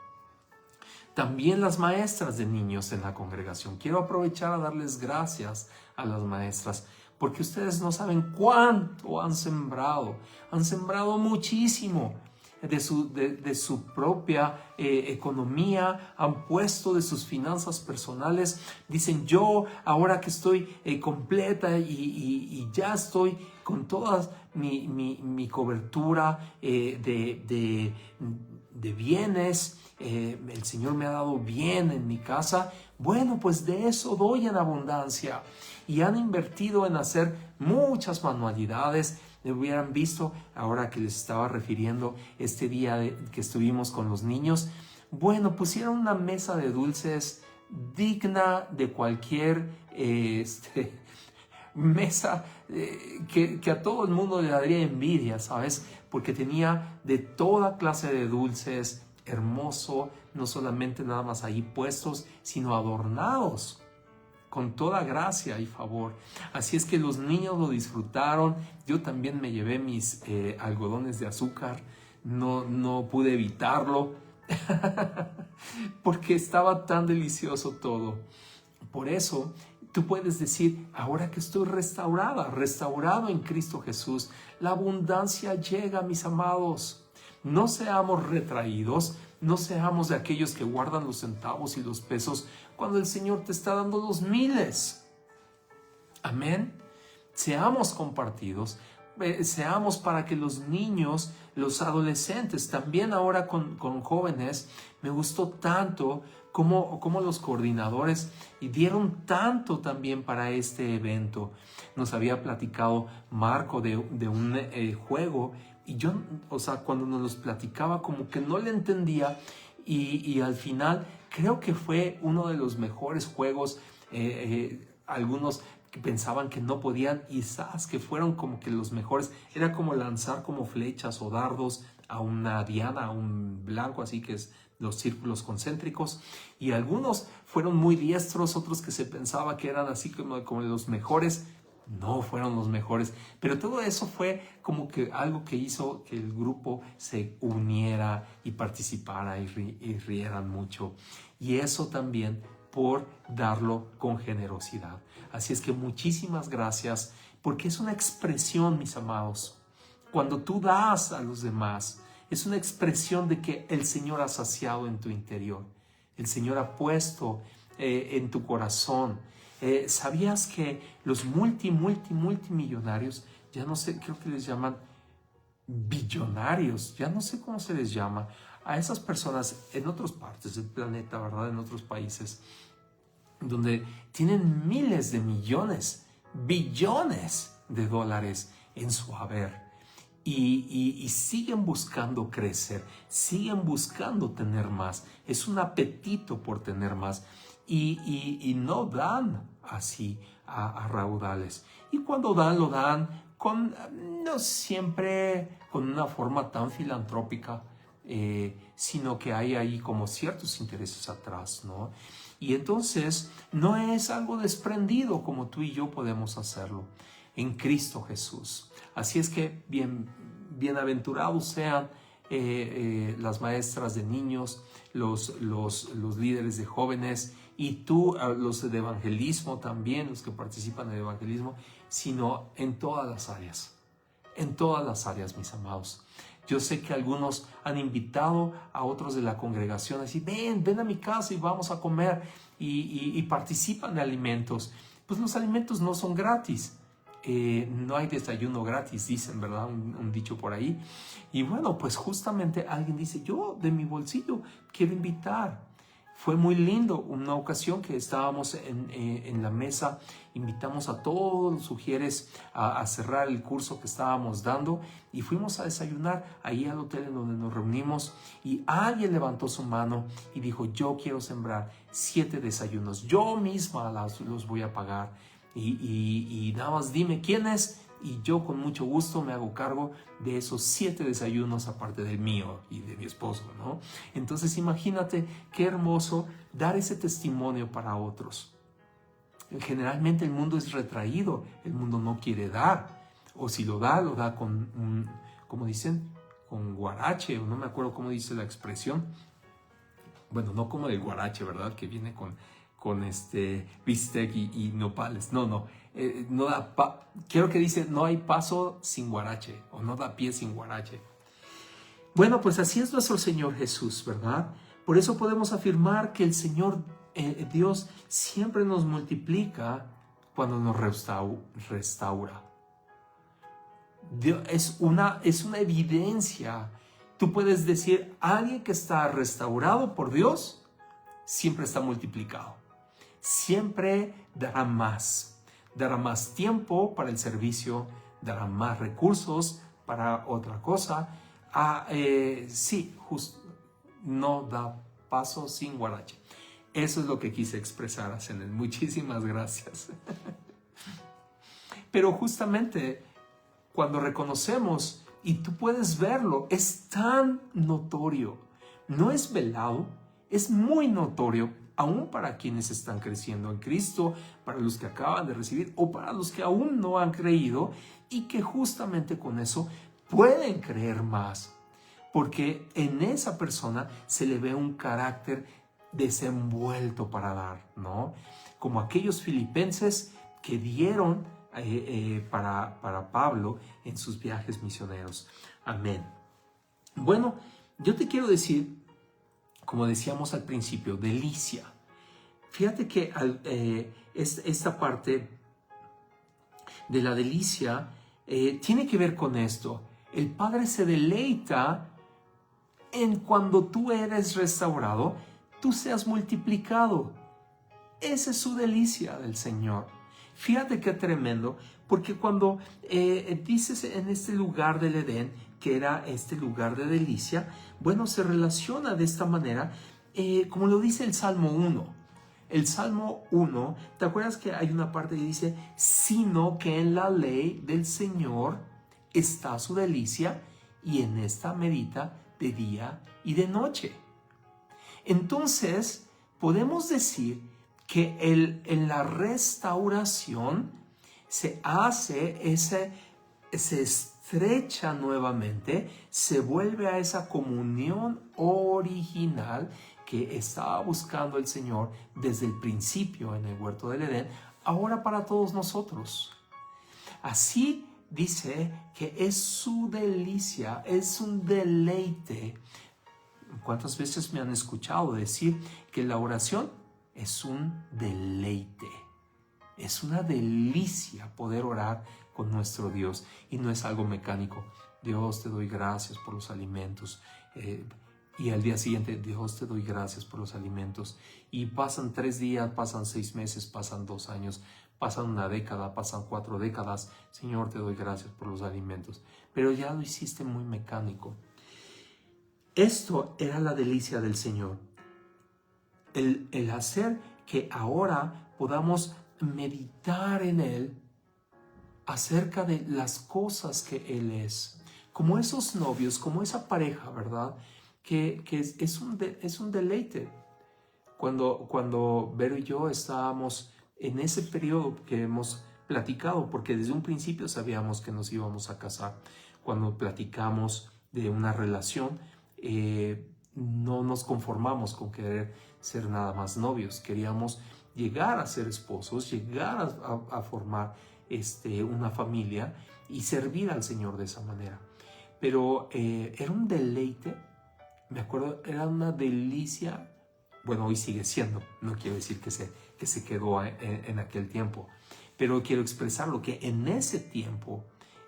También las maestras de niños en la congregación. Quiero aprovechar a darles gracias a las maestras, porque ustedes no saben cuánto han sembrado. Han sembrado muchísimo de su propia economía, han puesto de sus finanzas personales. Dicen, yo ahora que estoy completa y ya estoy con toda mi cobertura de bienes, el Señor me ha dado bien en mi casa, bueno, pues de eso doy en abundancia. Y han invertido en hacer muchas manualidades. Hubieran visto, ahora que les estaba refiriendo este día que estuvimos con los niños, bueno, pusieron una mesa de dulces digna de cualquier mesa que a todo el mundo le daría envidia, ¿sabes? Porque tenía de toda clase de dulces, hermoso, no solamente nada más ahí puestos, sino adornados con toda gracia y favor. Así es que los niños lo disfrutaron. Yo también me llevé mis algodones de azúcar, no pude evitarlo porque estaba tan delicioso todo. Por eso tú puedes decir, ahora que estoy restaurado en Cristo Jesús, la abundancia llega, mis amados. No seamos retraídos, no seamos de aquellos que guardan los centavos y los pesos cuando el Señor te está dando los miles. Amén. Seamos compartidos, seamos para que los niños, los adolescentes, también ahora con jóvenes, me gustó tanto como los coordinadores y dieron tanto también para este evento. Nos había platicado Marco de un juego. Y yo, cuando nos los platicaba, como que no le entendía, y al final creo que fue uno de los mejores juegos. Algunos que pensaban que no podían, y sabes que fueron como que los mejores. Era como lanzar como flechas o dardos a una diana, a un blanco, así que es los círculos concéntricos. Y algunos fueron muy diestros, otros que se pensaba que eran así como los mejores. no fueron los mejores, pero todo eso fue como que algo que hizo que el grupo se uniera y participara y rieran mucho. Y eso también por darlo con generosidad. Así es que muchísimas gracias, porque es una expresión, mis amados. Cuando tú das a los demás, es una expresión de que el Señor ha saciado en tu interior. El Señor ha puesto en tu corazón. ¿Sabías que los multimillonarios, ya no sé, creo que les llaman billonarios, ya no sé cómo se les llama, a esas personas en otras partes del planeta, ¿verdad? En otros países, donde tienen miles de millones, billones de dólares en su haber y siguen buscando crecer, siguen buscando tener más, es un apetito por tener más y no dan así a raudales. Y cuando dan, lo dan no siempre con una forma tan filantrópica, sino que hay ahí como ciertos intereses atrás, ¿no? Y entonces no es algo desprendido como tú y yo podemos hacerlo en Cristo Jesús. Así es que bienaventurados sean las maestras de niños, los líderes de jóvenes y tú, los de evangelismo también, los que participan en el evangelismo, sino en todas las áreas, mis amados. Yo sé que algunos han invitado a otros de la congregación a decir, ven a mi casa y vamos a comer y participan de alimentos. Pues los alimentos no son gratis. No hay desayuno gratis, dicen, ¿verdad? Un dicho por ahí. Y bueno, pues justamente alguien dice, yo de mi bolsillo quiero invitar. Fue muy lindo, una ocasión que estábamos en la mesa, invitamos a todos los sugieres a cerrar el curso que estábamos dando y fuimos a desayunar ahí al hotel en donde nos reunimos y alguien levantó su mano y dijo, yo quiero sembrar 7 desayunos, yo misma los voy a pagar y nada más dime quién es. Y yo con mucho gusto me hago cargo de esos 7 desayunos aparte del mío y de mi esposo, ¿no? Entonces imagínate qué hermoso dar ese testimonio para otros. Generalmente el mundo es retraído, el mundo no quiere dar. O si lo da con, ¿cómo dicen? Con guarache, o no me acuerdo cómo dice la expresión. Bueno, no como el guarache, ¿verdad? Que viene con bistec y nopales. No da quiero que dice, no hay paso sin guarache, o no da pie sin guarache. Bueno, pues así es nuestro Señor Jesús, ¿verdad? Por eso podemos afirmar que el Señor Dios siempre nos multiplica cuando nos restaura. Dios, es una evidencia. Tú puedes decir, alguien que está restaurado por Dios, siempre está multiplicado. Siempre dará más tiempo para el servicio, dará más recursos para otra cosa. No da paso sin guarache. Eso es lo que quise expresar, Asenel. Muchísimas gracias. Pero justamente cuando reconocemos, y tú puedes verlo, es tan notorio, no es velado, es muy notorio, aún para quienes están creciendo en Cristo, para los que acaban de recibir o para los que aún no han creído y que justamente con eso pueden creer más, porque en esa persona se le ve un carácter desenvuelto para dar, ¿no? Como aquellos filipenses que dieron para Pablo en sus viajes misioneros. Amén. Bueno, yo te quiero decir, como decíamos al principio, delicia. Fíjate que esta parte de la delicia tiene que ver con esto. El Padre se deleita en cuando tú eres restaurado, tú seas multiplicado. Esa es su delicia del Señor. Fíjate qué tremendo, porque cuando dices en este lugar del Edén, que era este lugar de delicia, bueno, se relaciona de esta manera, como lo dice el Salmo 1. El Salmo 1, ¿te acuerdas que hay una parte que dice, sino que en la ley del Señor está su delicia y en esta medita de día y de noche? Entonces, podemos decir que en la restauración se hace se estrecha nuevamente, se vuelve a esa comunión original que estaba buscando el Señor desde el principio en el huerto del Edén, ahora para todos nosotros. Así dice que es su delicia, es un deleite. ¿Cuántas veces me han escuchado decir que la oración es un deleite? Es una delicia poder orar con nuestro Dios y no es algo mecánico. Dios, te doy gracias por los alimentos. Y al día siguiente, Dios, te doy gracias por los alimentos. Y pasan 3 días, pasan 6 meses, pasan 2 años, pasan una década, pasan 4 décadas. Señor, te doy gracias por los alimentos. Pero ya lo hiciste muy mecánico. Esto era la delicia del Señor. El hacer que ahora podamos meditar en Él acerca de las cosas que Él es. Como esos novios, como esa pareja, ¿verdad? Que es un deleite. Cuando Vero y yo estábamos en ese periodo que hemos platicado, porque desde un principio sabíamos que nos íbamos a casar. Cuando platicamos de una relación, no nos conformamos con querer ser nada más novios. Queríamos llegar a ser esposos, llegar a formar una familia y servir al Señor de esa manera. Pero era un deleite, me acuerdo, era una delicia. Bueno, hoy sigue siendo, no quiero decir que se quedó en aquel tiempo, pero quiero expresarlo, que en ese tiempo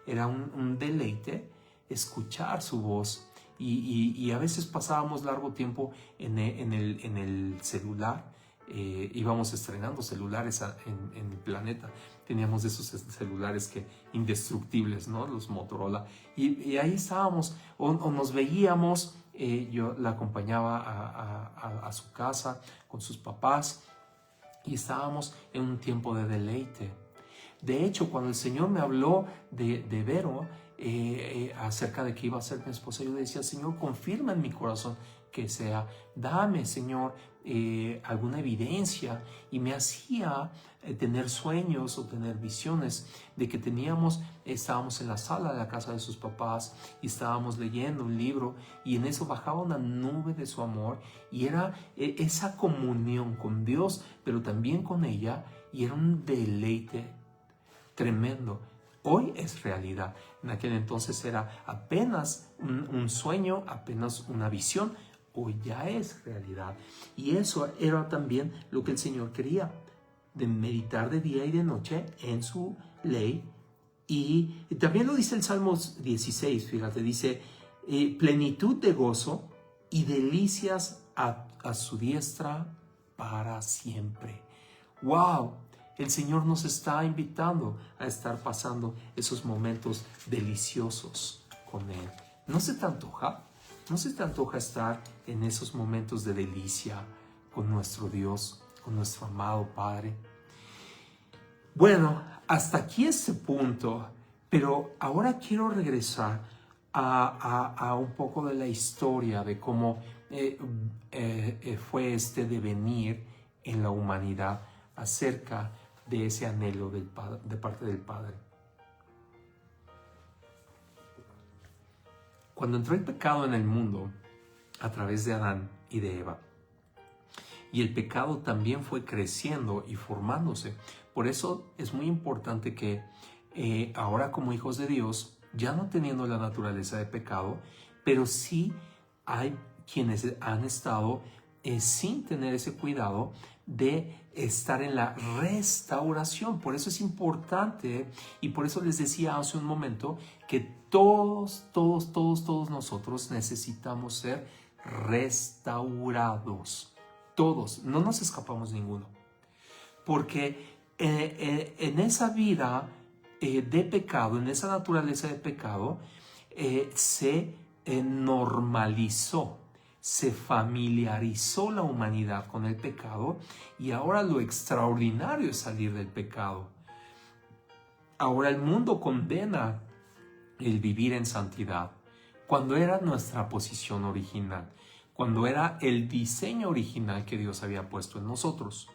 era un deleite escuchar su voz. Y a veces pasábamos largo tiempo en el celular. Íbamos estrenando celulares en el planeta. Teníamos esos celulares indestructibles, ¿no? Los Motorola. Y ahí estábamos, o nos veíamos. Yo la acompañaba a su casa con sus papás y estábamos en un tiempo de deleite. De hecho, cuando el Señor me habló de Vero, acerca de que iba a ser mi esposa, yo decía: Señor, confirma en mi corazón que sea, dame, Señor, alguna evidencia. Y me hacía tener sueños o tener visiones de que estábamos en la sala de la casa de sus papás y estábamos leyendo un libro, y en eso bajaba una nube de su amor, y era esa comunión con Dios, pero también con ella, y era un deleite tremendo. Hoy es realidad. En aquel entonces era apenas un sueño, apenas una visión. Hoy ya es realidad. Y eso era también lo que el Señor quería, de meditar de día y de noche en su ley. Y también lo dice el Salmo 16, fíjate, dice: plenitud de gozo y delicias a su diestra para siempre. ¡Wow! El Señor nos está invitando a estar pasando esos momentos deliciosos con Él. ¿No se te antoja? ¿No se te antoja estar en esos momentos de delicia con nuestro Dios, con nuestro amado Padre? Bueno, hasta aquí este punto, pero ahora quiero regresar a un poco de la historia de cómo fue este devenir en la humanidad acerca de ese anhelo de parte del Padre. Cuando entró el pecado en el mundo a través de Adán y de Eva, y el pecado también fue creciendo y formándose. Por eso es muy importante que ahora, como hijos de Dios, ya no teniendo la naturaleza de pecado, pero sí hay quienes han estado sin tener ese cuidado de estar en la restauración. Por eso es importante, y por eso les decía hace un momento, que todos nosotros necesitamos ser restaurados. Todos, no nos escapamos ninguno. Porque en esa vida de pecado, en esa naturaleza de pecado, se normalizó, se familiarizó la humanidad con el pecado, y ahora lo extraordinario es salir del pecado. Ahora el mundo condena el vivir en santidad, cuando era nuestra posición original, cuando era el diseño original que Dios había puesto en nosotros.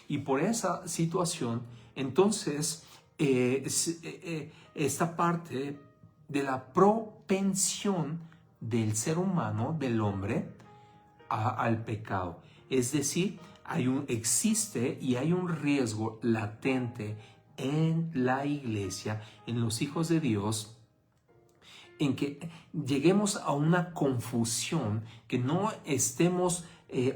Y por esa situación, entonces, esta parte de la propensión del ser humano, del hombre, al pecado. Es decir, existe y hay un riesgo latente en la iglesia, en los hijos de Dios, en que lleguemos a una confusión, que no estemos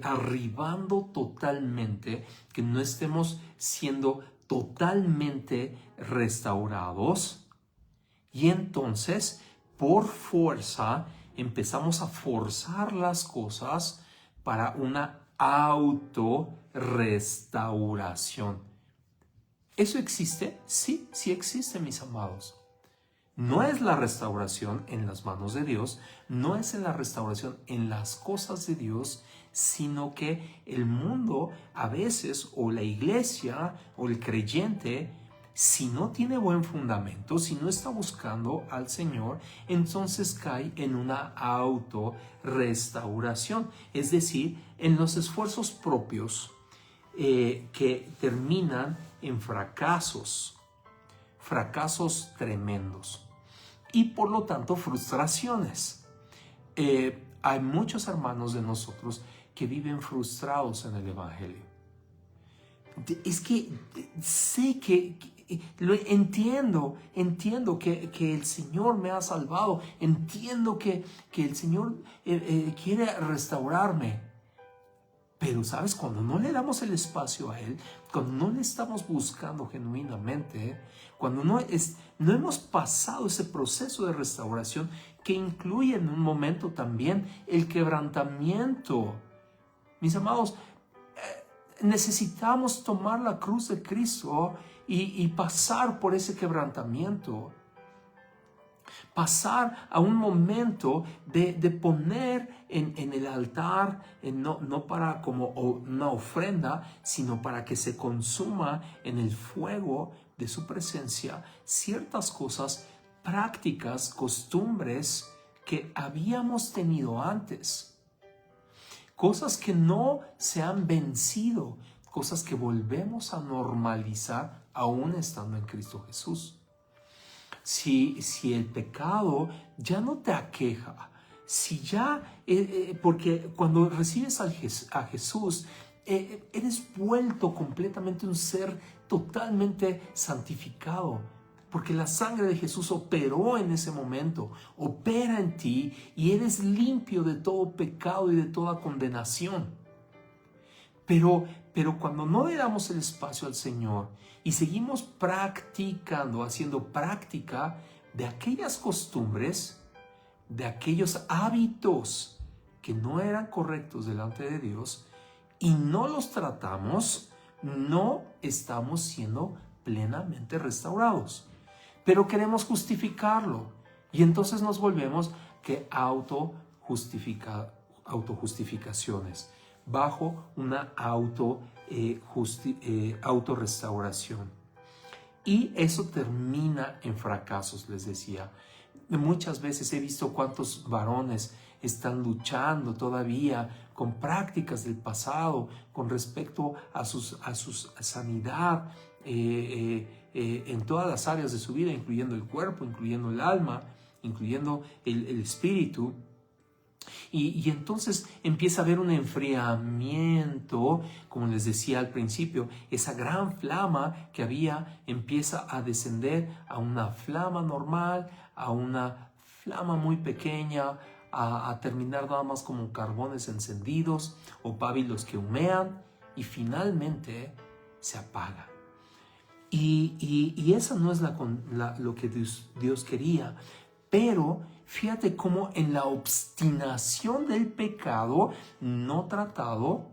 arribando totalmente, que no estemos siendo totalmente restaurados, y entonces por fuerza empezamos a forzar las cosas para una autorrestauración. ¿Eso existe? Sí, sí existe, mis amados. No es la restauración en las manos de Dios, no es en la restauración en las cosas de Dios, sino que el mundo a veces, o la iglesia, o el creyente, si no tiene buen fundamento, si no está buscando al Señor, entonces cae en una autorrestauración, es decir, en los esfuerzos propios que terminan en fracasos tremendos y por lo tanto frustraciones. Hay muchos hermanos de nosotros que viven frustrados en el Evangelio. Es que sé que lo entiendo que el Señor me ha salvado, entiendo que el Señor quiere restaurarme. Pero, ¿sabes? Cuando no le damos el espacio a Él, cuando no le estamos buscando genuinamente, cuando no hemos pasado ese proceso de restauración que incluye en un momento también el quebrantamiento. Mis amados, necesitamos tomar la cruz de Cristo y pasar por ese quebrantamiento. Pasar a un momento de poner en el altar, no para como una ofrenda, sino para que se consuma en el fuego de su presencia ciertas cosas prácticas, costumbres que habíamos tenido antes. Cosas que no se han vencido, cosas que volvemos a normalizar aún estando en Cristo Jesús. Si el pecado ya no te aqueja, si ya, porque cuando recibes a Jesús, eres vuelto completamente un ser totalmente santificado, porque la sangre de Jesús operó en ese momento, opera en ti y eres limpio de todo pecado y de toda condenación. Pero cuando no le damos el espacio al Señor y seguimos practicando, haciendo práctica de aquellas costumbres, de aquellos hábitos que no eran correctos delante de Dios y no los tratamos, no estamos siendo plenamente restaurados. Pero queremos justificarlo y entonces nos volvemos que autojustificaciones bajo una autorrestauración. Y eso termina en fracasos, les decía. Muchas veces he visto cuántos varones están luchando todavía con prácticas del pasado con respecto a su sanidad en todas las áreas de su vida, incluyendo el cuerpo, incluyendo el alma, incluyendo el espíritu. Y entonces empieza a haber un enfriamiento, como les decía al principio, esa gran flama que había empieza a descender a una flama normal, a una flama muy pequeña, a terminar nada más como carbones encendidos o pábilos que humean y finalmente se apaga. Y esa no es lo que Dios quería, pero fíjate cómo en la obstinación del pecado no tratado,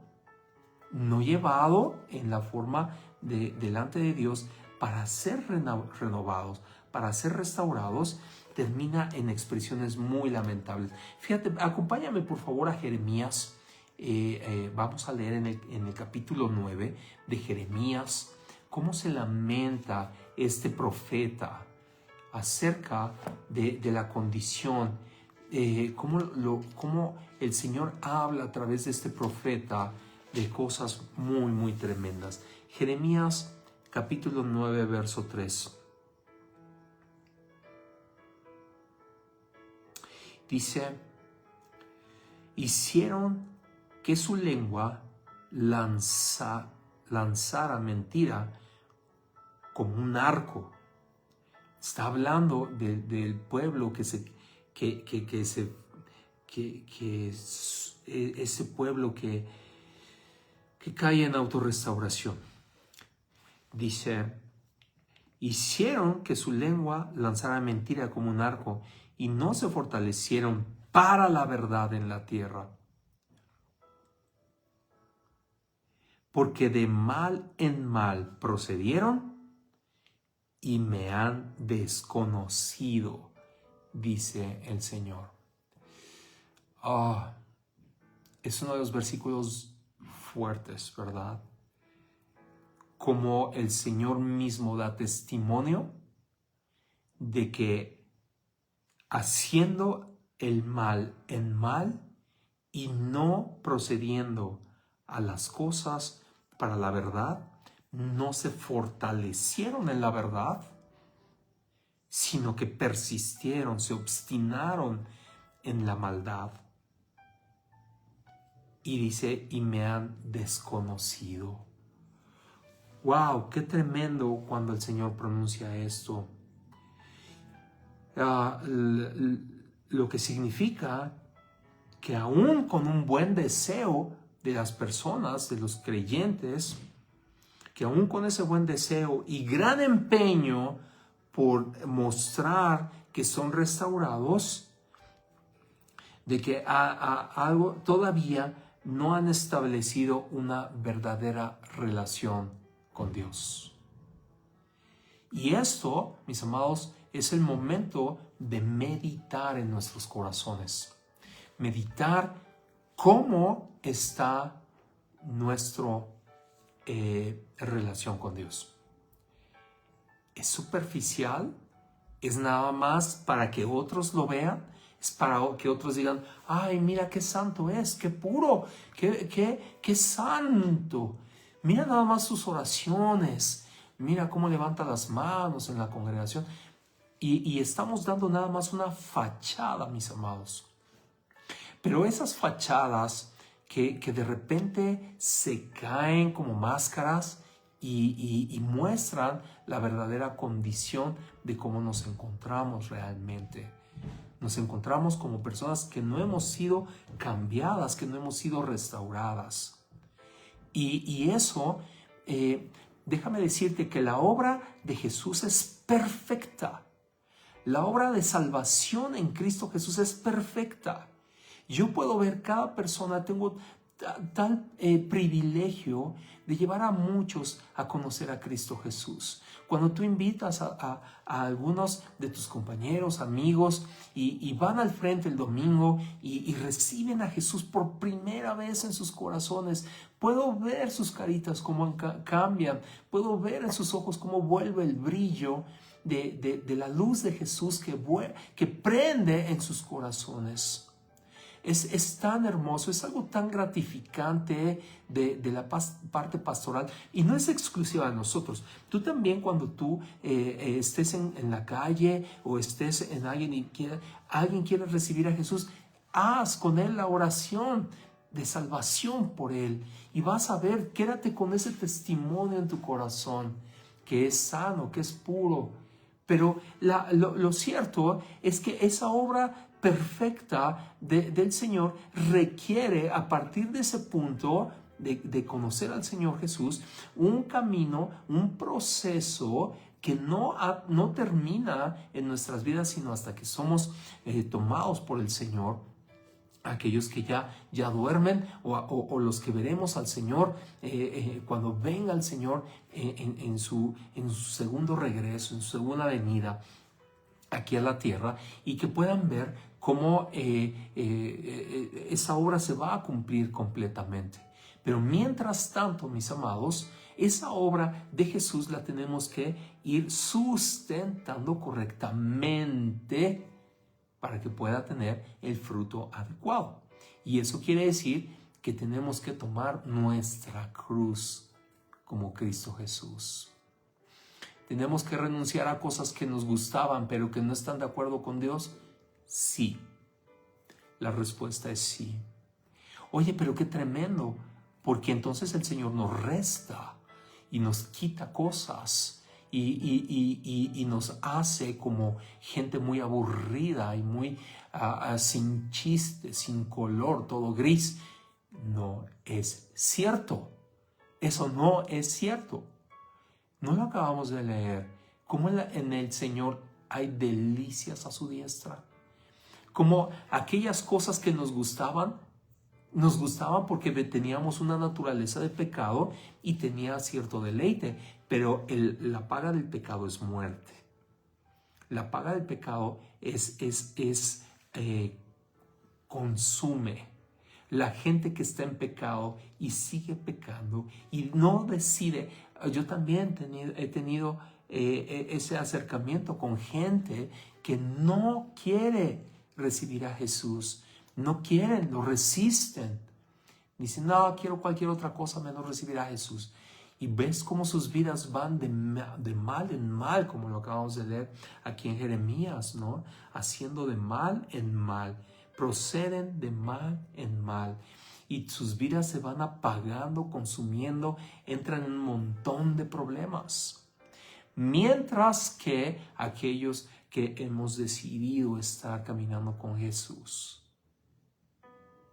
no llevado en la forma delante de Dios para ser renovados, para ser restaurados, termina en expresiones muy lamentables. Fíjate, acompáñame por favor a Jeremías. Vamos a leer en el capítulo 9 de Jeremías cómo se lamenta este profeta acerca de la condición, cómo el Señor habla a través de este profeta de cosas muy, muy tremendas. Jeremías capítulo 9, verso 3. Dice, hicieron que su lengua lanzara mentira como un arco. Está hablando del pueblo ese pueblo que cae en autorrestauración. Dice, hicieron que su lengua lanzara mentira como un arco y no se fortalecieron para la verdad en la tierra. Porque de mal en mal procedieron y me han desconocido, dice el Señor. Es uno de los versículos fuertes, ¿verdad? Como el Señor mismo da testimonio de que haciendo el mal en mal y no procediendo a las cosas para la verdad, no se fortalecieron en la verdad, sino que persistieron, se obstinaron en la maldad. Y dice, y me han desconocido. ¡Wow! ¡Qué tremendo cuando el Señor pronuncia esto! Lo que significa que aún con un buen deseo de las personas, de los creyentes, que aún con ese buen deseo y gran empeño por mostrar que son restaurados, de que algo todavía no han establecido una verdadera relación con Dios. Y esto, mis amados, es el momento de meditar en nuestros corazones. Meditar cómo está nuestra relación con Dios. ¿Es superficial? ¿Es nada más para que otros lo vean? ¿Es para que otros digan, ay, mira qué santo es, qué puro, qué santo? Mira nada más sus oraciones, mira cómo levanta las manos en la congregación. Y estamos dando nada más una fachada, mis amados. Pero esas fachadas que de repente se caen como máscaras y muestran la verdadera condición de cómo nos encontramos realmente. Nos encontramos como personas que no hemos sido cambiadas, que no hemos sido restauradas. Y eso, déjame decirte que la obra de Jesús es perfecta. La obra de salvación en Cristo Jesús es perfecta. Yo puedo ver cada persona, tengo tal privilegio de llevar a muchos a conocer a Cristo Jesús. Cuando tú invitas a algunos de tus compañeros, amigos, y van al frente el domingo y reciben a Jesús por primera vez en sus corazones, puedo ver sus caritas cómo cambian, puedo ver en sus ojos cómo vuelve el brillo de la luz de Jesús que prende en sus corazones. Es tan hermoso, es algo tan gratificante de la parte pastoral y no es exclusiva de nosotros. Tú también cuando tú estés en la calle o estés en alguien alguien quiere recibir a Jesús, haz con él la oración de salvación por él y vas a ver, quédate con ese testimonio en tu corazón que es sano, que es puro. Pero lo cierto es que esa obra perfecta del Señor requiere, a partir de ese punto de conocer al Señor Jesús, un camino, un proceso que no termina en nuestras vidas, sino hasta que somos tomados por el Señor. Aquellos que ya duermen o los que veremos al Señor cuando venga el Señor en su segundo regreso, en su segunda venida aquí a la tierra, y que puedan ver cómo esa obra se va a cumplir completamente. Pero mientras tanto, mis amados, esa obra de Jesús la tenemos que ir sustentando correctamente para que pueda tener el fruto adecuado. Y eso quiere decir que tenemos que tomar nuestra cruz como Cristo Jesús. ¿Tenemos que renunciar a cosas que nos gustaban pero que no están de acuerdo con Dios? Sí. La respuesta es sí. Oye, pero qué tremendo, porque entonces el Señor nos resta y nos quita cosas y nos hace como gente muy aburrida y muy sin chiste, sin color, todo gris. No es cierto. Eso no es cierto. No lo acabamos de leer. Como en el Señor hay delicias a su diestra. Como aquellas cosas que nos gustaban porque teníamos una naturaleza de pecado y tenía cierto deleite, pero la paga del pecado es muerte. La paga del pecado consume. La gente que está en pecado y sigue pecando y no decide. Yo también he tenido ese acercamiento con gente que no quiere recibir a Jesús. No quieren, lo resisten. Dicen, no, quiero cualquier otra cosa menos recibir a Jesús. Y ves cómo sus vidas van de mal en mal, como lo acabamos de leer aquí en Jeremías, ¿no? Haciendo de mal en mal. Proceden de mal en mal. Y sus vidas se van apagando, consumiendo, entran en un montón de problemas. Mientras que aquellos que hemos decidido estar caminando con Jesús.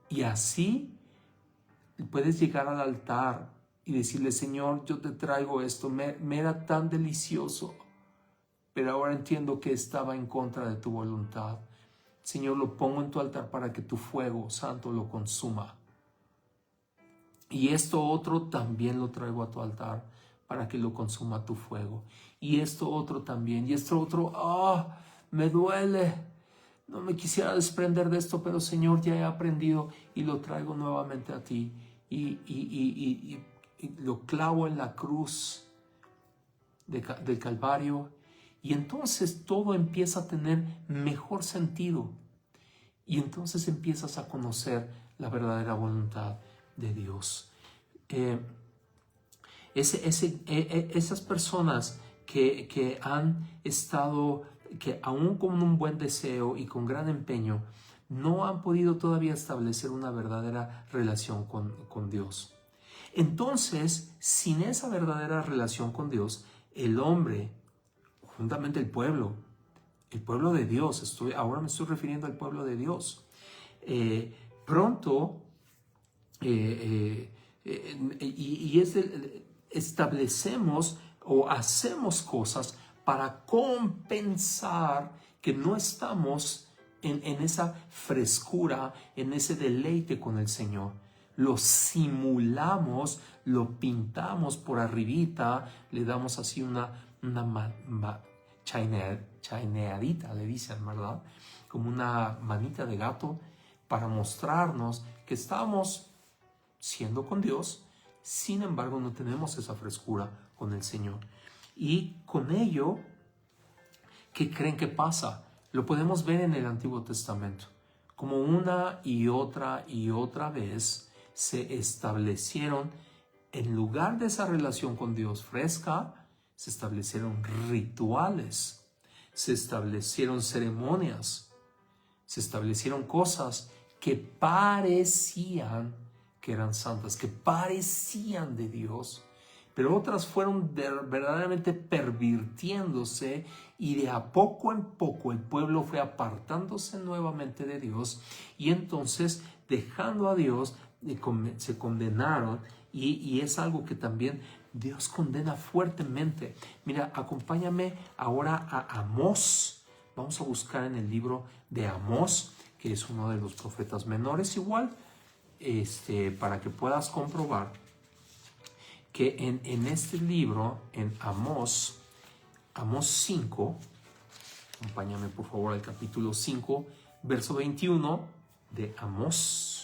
Y así puedes llegar al altar y decirle, Señor, yo te traigo esto, me era tan delicioso, pero ahora entiendo que estaba en contra de tu voluntad. Señor, lo pongo en tu altar para que tu fuego santo lo consuma. Y esto otro también lo traigo a tu altar para que lo consuma tu fuego. Y esto otro también, y esto otro, me duele. No me quisiera desprender de esto, pero Señor, ya he aprendido y lo traigo nuevamente a ti. Y lo clavo en la cruz del Calvario. Y entonces todo empieza a tener mejor sentido. Y entonces empiezas a conocer la verdadera voluntad de Dios. Esas personas que han estado, que aún con un buen deseo y con gran empeño, no han podido todavía establecer una verdadera relación con Dios. Entonces, sin esa verdadera relación con Dios, el hombre, juntamente el pueblo de Dios, ahora me estoy refiriendo al pueblo de Dios, pronto, establecemos o hacemos cosas para compensar que no estamos en esa frescura, en ese deleite con el Señor. Lo simulamos, lo pintamos por arribita, le damos así una chaineadita, le dicen, ¿verdad? Como una manita de gato para mostrarnos que estamos siendo con Dios, sin embargo no tenemos esa frescura con el Señor. Y con ello, ¿qué creen que pasa? Lo podemos ver en el Antiguo Testamento, como una y otra vez se establecieron, en lugar de esa relación con Dios fresca, se establecieron rituales, se establecieron ceremonias, se establecieron cosas que parecían que eran santas, que parecían de Dios, pero otras fueron verdaderamente pervirtiéndose y de a poco en poco el pueblo fue apartándose nuevamente de Dios y entonces dejando a Dios se condenaron y es algo que también Dios condena fuertemente. Mira, acompáñame ahora a Amós. Vamos a buscar en el libro de Amós, que es uno de los profetas menores igual, para que puedas comprobar que en este libro, en Amós 5, acompáñame por favor al capítulo 5, verso 21 de Amós.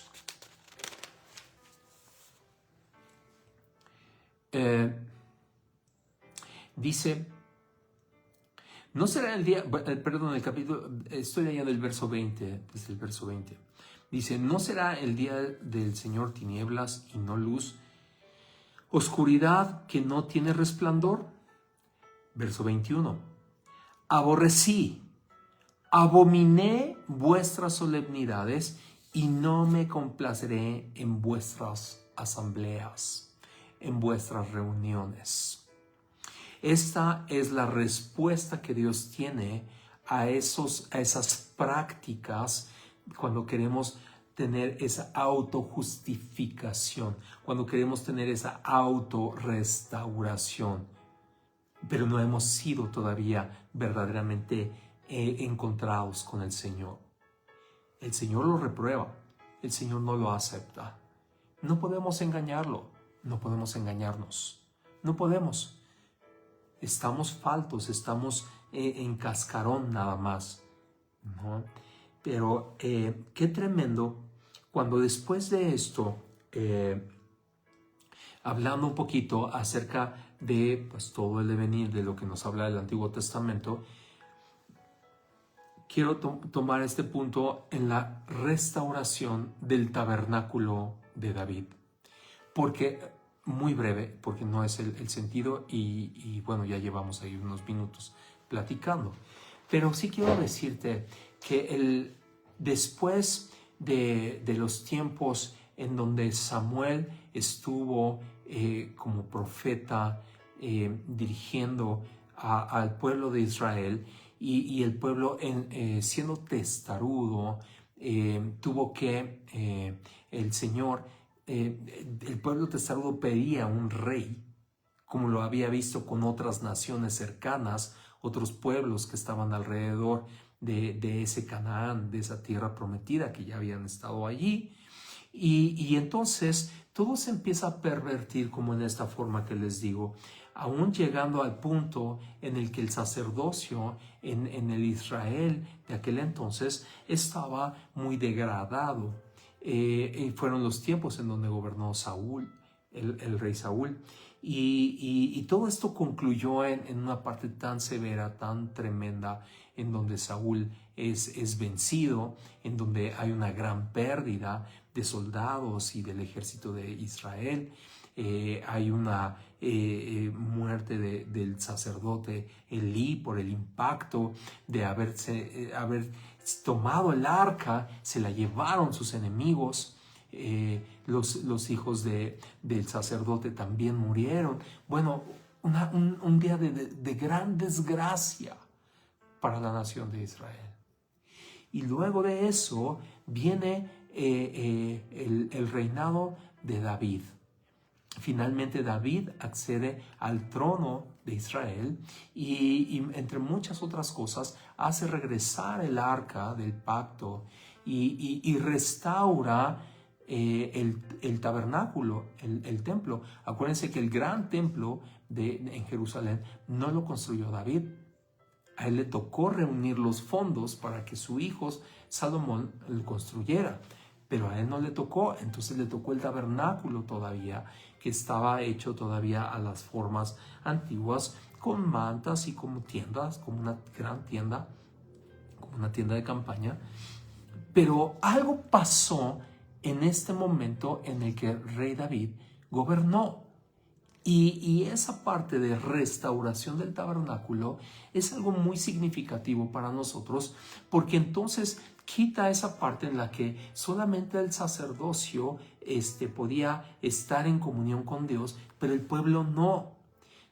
Dice, no será el día, perdón, el capítulo, estoy leyendo el verso 20, desde el verso 20. Dice, no será el día del Señor tinieblas y no luz, oscuridad que no tiene resplandor. Verso 21. Abominé vuestras solemnidades y no me complaceré en vuestras asambleas, en vuestras reuniones. Esta es la respuesta que Dios tiene a esas prácticas cuando queremos tener esa autojustificación, cuando queremos tener esa autorrestauración, pero no hemos sido todavía verdaderamente encontrados con el Señor. El Señor lo reprueba, el Señor no lo acepta. No podemos engañarlo, no podemos engañarnos, no podemos. Estamos faltos, estamos en cascarón nada más, ¿no? Pero qué tremendo cuando después de esto, hablando un poquito acerca de pues, todo el devenir de lo que nos habla el Antiguo Testamento, quiero tomar este punto en la restauración del tabernáculo de David, porque muy breve, porque no es el sentido y bueno, ya llevamos ahí unos minutos platicando, pero sí quiero decirte que después de los tiempos en donde Samuel estuvo como profeta dirigiendo al pueblo de Israel y el pueblo siendo testarudo, tuvo que el Señor, el pueblo testarudo pedía un rey, como lo había visto con otras naciones cercanas, otros pueblos que estaban alrededor de ese Canaán, de esa tierra prometida que ya habían estado allí. Y entonces todo se empieza a pervertir como en esta forma que les digo, aún llegando al punto en el que el sacerdocio en el Israel de aquel entonces estaba muy degradado. Fueron los tiempos en donde gobernó Saúl, el rey Saúl, y todo esto concluyó en una parte tan severa, tan tremenda, en donde Saúl es vencido, en donde hay una gran pérdida de soldados y del ejército de Israel. Hay una muerte del sacerdote Elí por el impacto de haber tomado el arca, se la llevaron sus enemigos. Los hijos del sacerdote también murieron. Bueno, un día de gran desgracia para la nación de Israel. Y luego de eso viene el reinado de David. Finalmente David accede al trono de Israel y entre muchas otras cosas hace regresar el arca del pacto y restaura el tabernáculo, el templo. Acuérdense que el gran templo en Jerusalén no lo construyó David. A él le tocó reunir los fondos para que su hijo Salomón lo construyera, pero a él no le tocó, entonces le tocó el tabernáculo todavía, que estaba hecho todavía a las formas antiguas, con mantas y como tiendas, como una gran tienda, como una tienda de campaña. Pero algo pasó en este momento en el que el rey David gobernó. Y esa parte de restauración del tabernáculo es algo muy significativo para nosotros, porque entonces quita esa parte en la que solamente el sacerdocio podía estar en comunión con Dios, pero el pueblo no.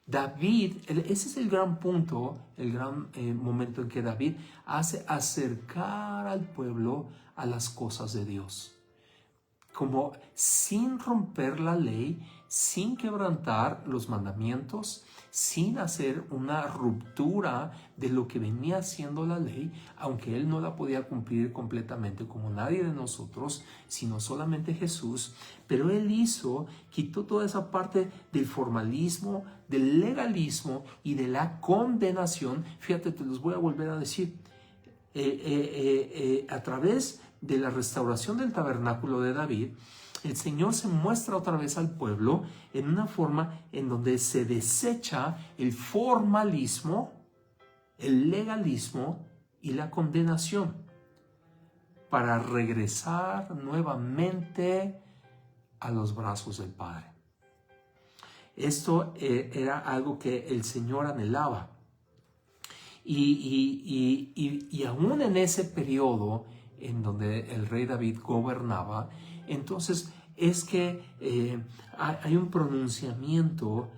David, ese es el gran punto, el gran momento en que David hace acercar al pueblo a las cosas de Dios, como sin romper la ley, sin quebrantar los mandamientos, sin hacer una ruptura de lo que venía siendo la ley, aunque él no la podía cumplir completamente como nadie de nosotros, sino solamente Jesús. Pero él quitó toda esa parte del formalismo, del legalismo y de la condenación. Fíjate, te los voy a volver a decir. A través de la restauración del tabernáculo de David, el Señor se muestra otra vez al pueblo en una forma en donde se desecha el formalismo, el legalismo y la condenación para regresar nuevamente a los brazos del Padre. Esto era algo que el Señor anhelaba. Y aún en ese periodo en donde el rey David gobernaba, entonces es que hay un pronunciamiento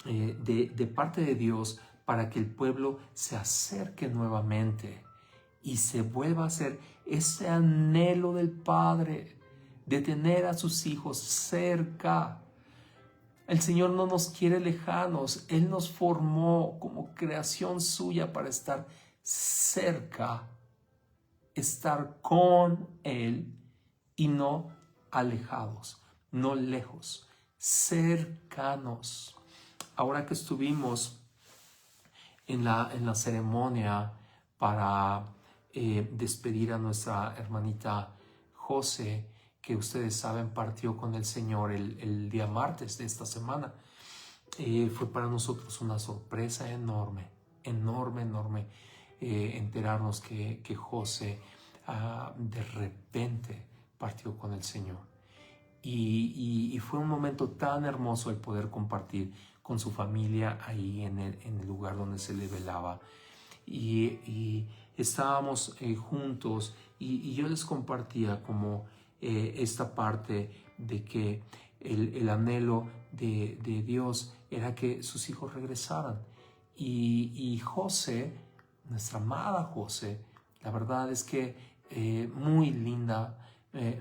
de parte de Dios para que el pueblo se acerque nuevamente y se vuelva a hacer ese anhelo del Padre de tener a sus hijos cerca. El Señor no nos quiere lejanos, Él nos formó como creación suya para estar cerca, estar con Él y no alejados, no lejos, cercanos. Ahora que estuvimos en la ceremonia para despedir a nuestra hermanita José, que ustedes saben partió con el Señor el día martes de esta semana, fue para nosotros una sorpresa enorme, enterarnos que José de repente partió con el Señor. Y fue un momento tan hermoso el poder compartir con su familia ahí en el lugar donde se le velaba. Y estábamos juntos y yo les compartía como esta parte de que el anhelo de Dios era que sus hijos regresaran. Y José, nuestra amada José, la verdad es que muy linda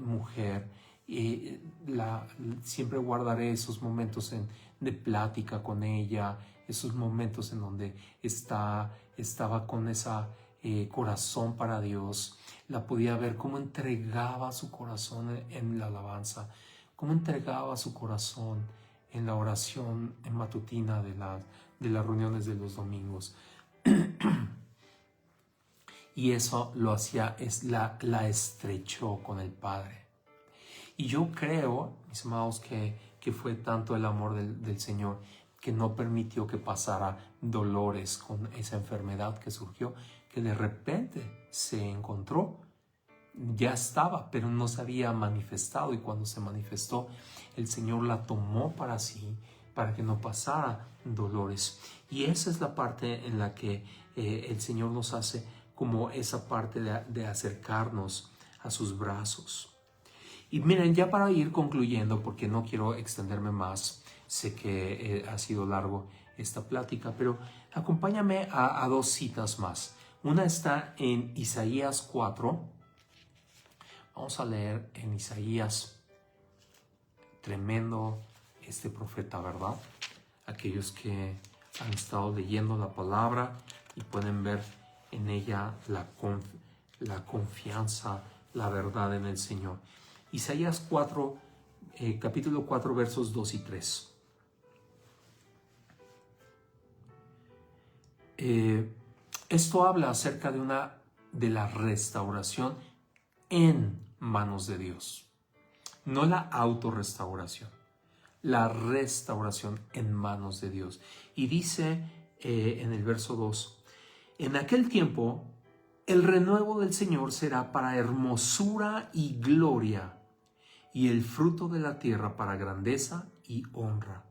mujer. Siempre guardaré esos momentos de plática con ella, esos momentos en donde estaba con esa corazón para Dios. La podía ver cómo entregaba su corazón en la alabanza, cómo entregaba su corazón en la oración matutina de las reuniones de los domingos. Y eso lo hacía, la estrechó con el Padre. Y yo creo, mis amados, que fue tanto el amor del Señor que no permitió que pasara dolores con esa enfermedad que surgió, que de repente se encontró. Ya estaba, pero no se había manifestado, y cuando se manifestó, el Señor la tomó para sí, para que no pasara dolores. Y esa es la parte en la que el Señor nos hace como esa parte de acercarnos a sus brazos. Y miren, ya para ir concluyendo, porque no quiero extenderme más, sé que ha sido largo esta plática, pero acompáñame a dos citas más. Una está en Isaías 4. Vamos a leer en Isaías. Tremendo este profeta, ¿verdad? Aquellos que han estado leyendo la palabra y pueden ver en ella la confianza, la verdad en el Señor. Isaías 4, capítulo 4, versos 2 y 3. Esto habla acerca de la restauración en manos de Dios. No la autorrestauración, la restauración en manos de Dios. Y dice en el verso 2, en aquel tiempo el renuevo del Señor será para hermosura y gloria, y el fruto de la tierra para grandeza y honra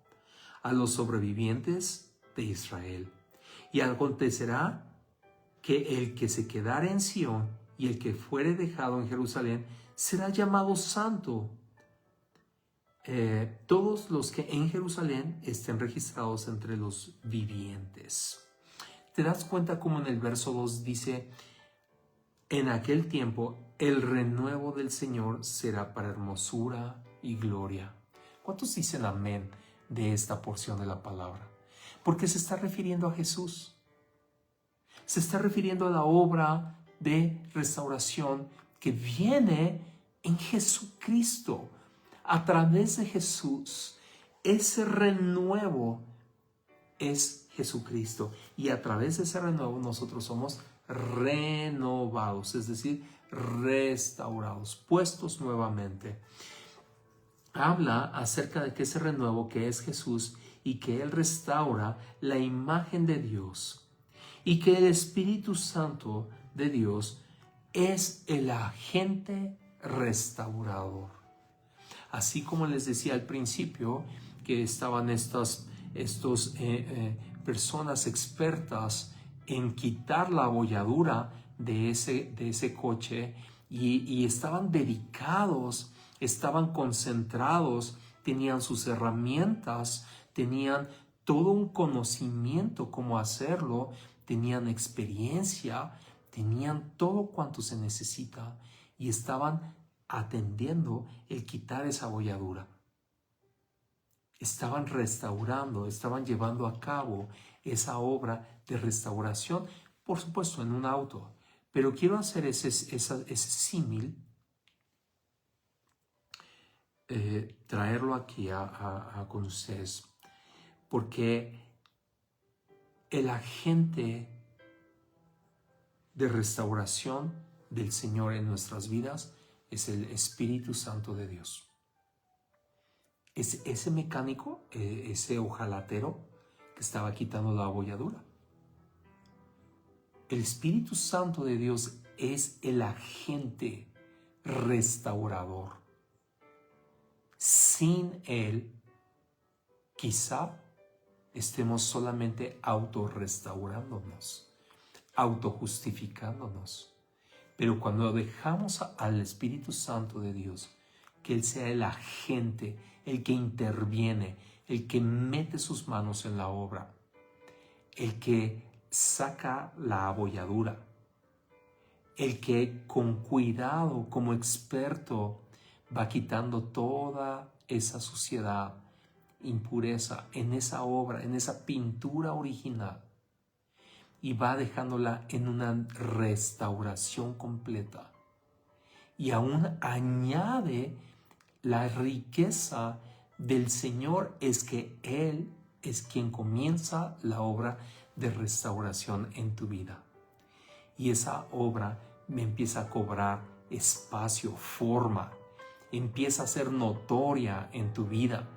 a los sobrevivientes de Israel. Y acontecerá que el que se quedare en Sión y el que fuere dejado en Jerusalén será llamado santo. Todos los que en Jerusalén estén registrados entre los vivientes. ¿Te das cuenta cómo en el verso 2 dice: en aquel tiempo el renuevo del Señor será para hermosura y gloria? ¿Cuántos dicen amén de esta porción de la palabra? Porque se está refiriendo a Jesús. Se está refiriendo a la obra de restauración que viene en Jesucristo. A través de Jesús, ese renuevo es Jesucristo. Y a través de ese renuevo nosotros somos renovados, es decir, restaurados, puestos nuevamente. Habla acerca de que ese renuevo que es Jesús y que Él restaura la imagen de Dios y que el Espíritu Santo de Dios es el agente restaurador. Así como les decía al principio que estaban estas personas expertas en quitar la abolladura de ese coche y estaban dedicados, estaban concentrados, tenían sus herramientas, tenían todo un conocimiento cómo hacerlo, tenían experiencia, tenían todo cuanto se necesita y estaban atendiendo el quitar esa abolladura. Estaban restaurando, estaban llevando a cabo esa obra de restauración, por supuesto en un auto. Pero quiero hacer ese símil, traerlo aquí con ustedes, porque el agente de restauración del Señor en nuestras vidas es el Espíritu Santo de Dios. Es ese mecánico, ese hojalatero que estaba quitando la abolladura. El Espíritu Santo de Dios es el agente restaurador. Sin Él, quizá estemos solamente autorrestaurándonos, autojustificándonos. Pero cuando dejamos al Espíritu Santo de Dios, que Él sea el agente, el que interviene, el que mete sus manos en la obra, el que saca la abolladura, el que con cuidado, como experto, va quitando toda esa suciedad, impureza en esa obra, en esa pintura original, y va dejándola en una restauración completa. Y aún añade la riqueza del Señor, es que Él es quien comienza la obra de restauración en tu vida. Y esa obra me empieza a cobrar espacio, forma, empieza a ser notoria en tu vida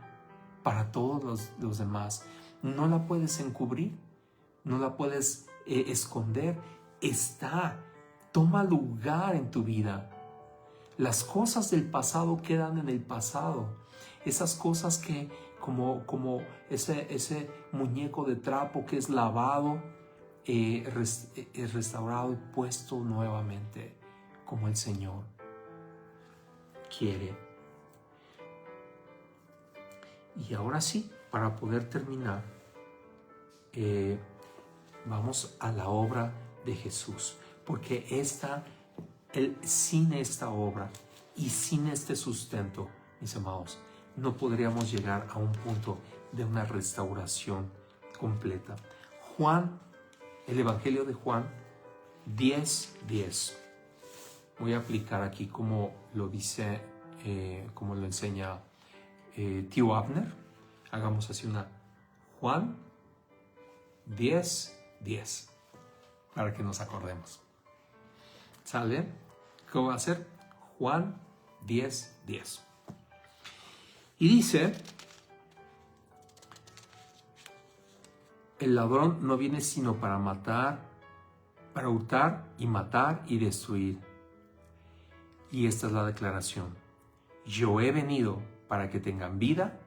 para todos los demás. No la puedes encubrir, no la puedes esconder. Toma lugar en tu vida. Las cosas del pasado quedan en el pasado. Esas cosas que como ese muñeco de trapo que es lavado, restaurado y puesto nuevamente como el Señor quiere. Y ahora sí, para poder terminar, vamos a la obra de Jesús, porque sin esta obra y sin este sustento, mis amados, no podríamos llegar a un punto de una restauración completa. El Evangelio de Juan 10:10. Voy a aplicar aquí como lo dice, como lo enseña tío Abner. Hagamos así una Juan 10:10 para que nos acordemos. ¿Sale? ¿Cómo va a ser? Juan 10:10. Y dice: el ladrón no viene sino para matar, para hurtar y matar y destruir. Y esta es la declaración: yo he venido para que tengan vida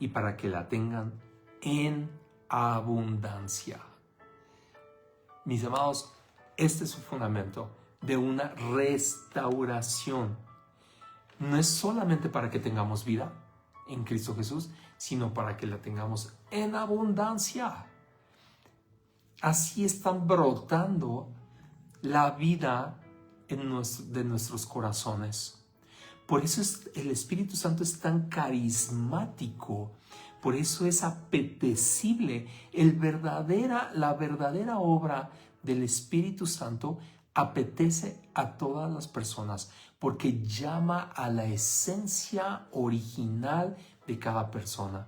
y para que la tengan en abundancia. Mis amados, este es su fundamento de una restauración. No es solamente para que tengamos vida en Cristo Jesús, sino para que la tengamos en abundancia. Así están brotando la vida de nuestros corazones. Por eso el Espíritu Santo es tan carismático, por eso es apetecible. La verdadera obra del Espíritu Santo apetece a todas las personas, porque llama a la esencia original de cada persona.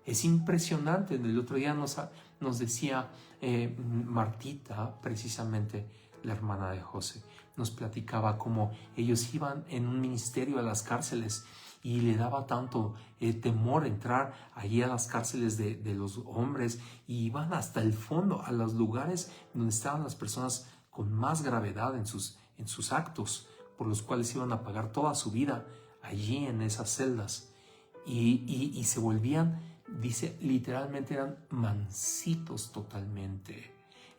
Es impresionante. El otro día nos decía Martita, precisamente la hermana de José, nos platicaba cómo ellos iban en un ministerio a las cárceles y le daba tanto temor entrar allí a las cárceles de los hombres, y iban hasta el fondo, a los lugares donde estaban las personas con más gravedad en sus actos, por los cuales iban a pagar toda su vida allí en esas celdas, y se volvían, dice, literalmente eran mansitos totalmente.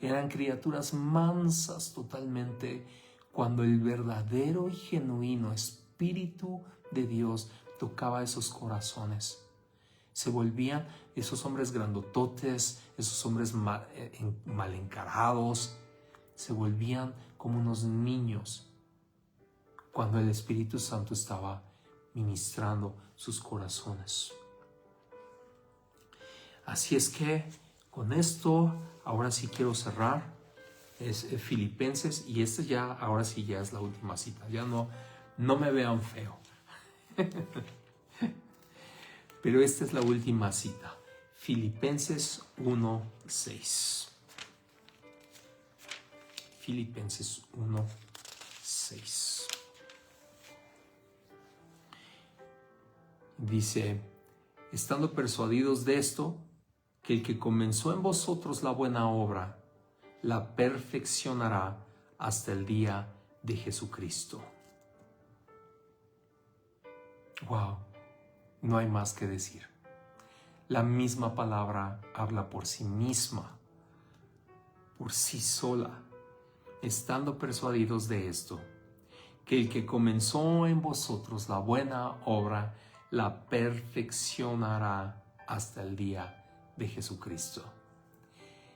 Eran criaturas mansas totalmente, cuando el verdadero y genuino Espíritu de Dios tocaba esos corazones. Se volvían esos hombres grandototes, esos hombres mal encarados, se volvían como unos niños cuando el Espíritu Santo estaba ministrando sus corazones. Así es que con esto, ahora sí quiero cerrar. Es Filipenses, y ahora sí ya es la última cita. Ya no me vean feo. Pero esta es la última cita. Filipenses 1:6. Filipenses 1:6. Dice, estando persuadidos de esto, que el que comenzó en vosotros la buena obra, la perfeccionará hasta el día de Jesucristo. Wow, no hay más que decir. La misma palabra habla por sí misma, por sí sola, estando persuadidos de esto, que el que comenzó en vosotros la buena obra, la perfeccionará hasta el día de Jesucristo.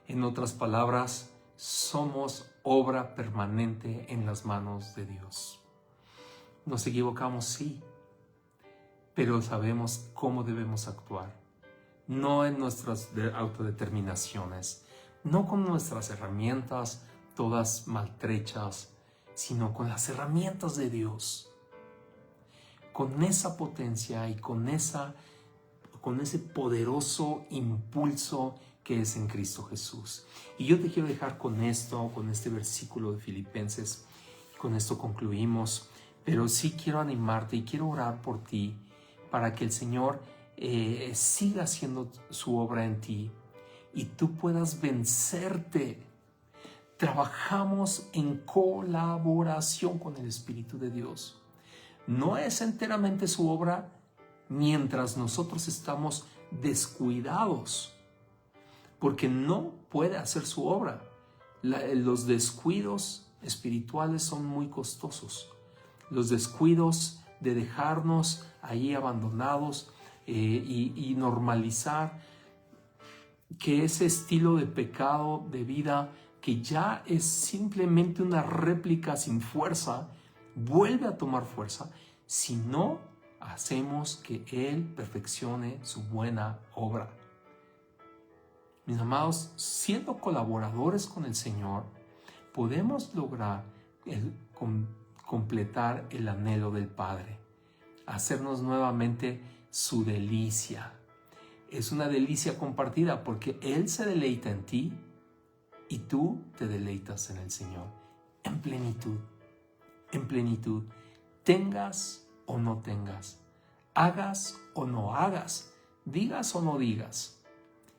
En otras palabras, somos obra permanente en las manos de Dios. Nos equivocamos, sí, pero sabemos cómo debemos actuar. No en nuestras autodeterminaciones, no con nuestras herramientas todas maltrechas, sino con las herramientas de Dios. Con esa potencia y con ese poderoso impulso que es en Cristo Jesús. Y yo te quiero dejar con esto, con este versículo de Filipenses. Con esto concluimos, pero sí quiero animarte y quiero orar por ti para que el Señor siga haciendo su obra en ti y tú puedas vencerte. Trabajamos en colaboración con el Espíritu de Dios. No es enteramente su obra mientras nosotros estamos descuidados, porque no puede hacer su obra. Los descuidos espirituales son muy costosos. Los descuidos de dejarnos ahí abandonados y normalizar que ese estilo de pecado, de vida, que ya es simplemente una réplica sin fuerza, vuelve a tomar fuerza si no hacemos que Él perfeccione su buena obra. Mis amados, siendo colaboradores con el Señor, podemos lograr completar el anhelo del Padre, hacernos nuevamente su delicia. Es una delicia compartida porque Él se deleita en ti y tú te deleitas en el Señor en plenitud, tengas o no tengas, hagas o no hagas, digas o no digas.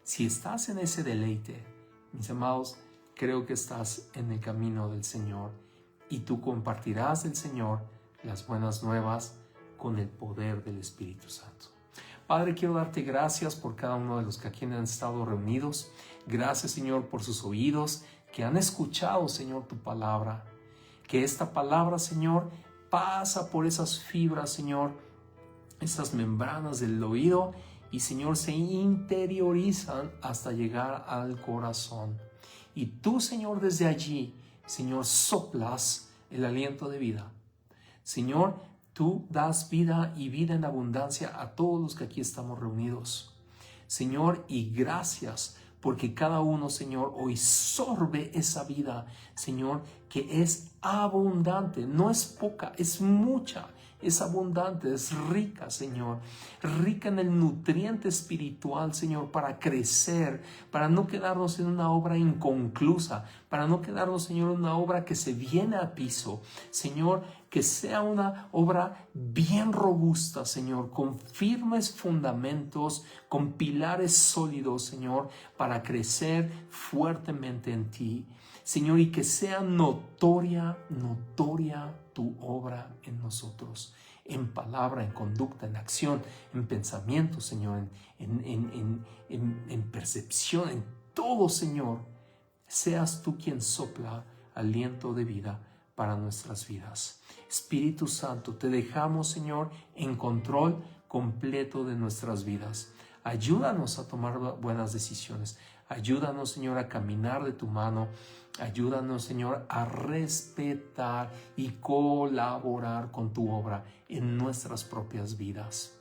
Si estás en ese deleite, mis amados, creo que estás en el camino del Señor y tú compartirás del Señor las buenas nuevas con el poder del Espíritu Santo. Padre, quiero darte gracias por cada uno de los que aquí han estado reunidos. Gracias, Señor, por sus oídos que han escuchado, Señor, tu palabra. Que esta palabra, Señor, pasa por esas fibras, Señor, esas membranas del oído y, Señor, se interiorizan hasta llegar al corazón. Y tú, Señor, desde allí, Señor, soplas el aliento de vida. Señor, tú das vida y vida en abundancia a todos los que aquí estamos reunidos. Señor, y gracias porque cada uno, Señor, hoy sorbe esa vida, Señor, que es abundante, no es poca, es mucha. Es abundante, es rica, Señor, rica en el nutriente espiritual, Señor, para crecer, para no quedarnos en una obra inconclusa, para no quedarnos, Señor, en una obra que se viene a piso, Señor, que sea una obra bien robusta, Señor, con firmes fundamentos, con pilares sólidos, Señor, para crecer fuertemente en ti, Señor, y que sea notoria tu obra en nosotros, en palabra, en conducta, en acción, en pensamiento, Señor, en percepción, en todo, Señor. seas tú quien sopla aliento de vida para nuestras vidas. Espíritu Santo, te dejamos, Señor, en control completo de nuestras vidas. Ayúdanos a tomar buenas decisiones. Ayúdanos, Señor, a caminar de tu mano. Ayúdanos, Señor, a respetar y colaborar con tu obra en nuestras propias vidas.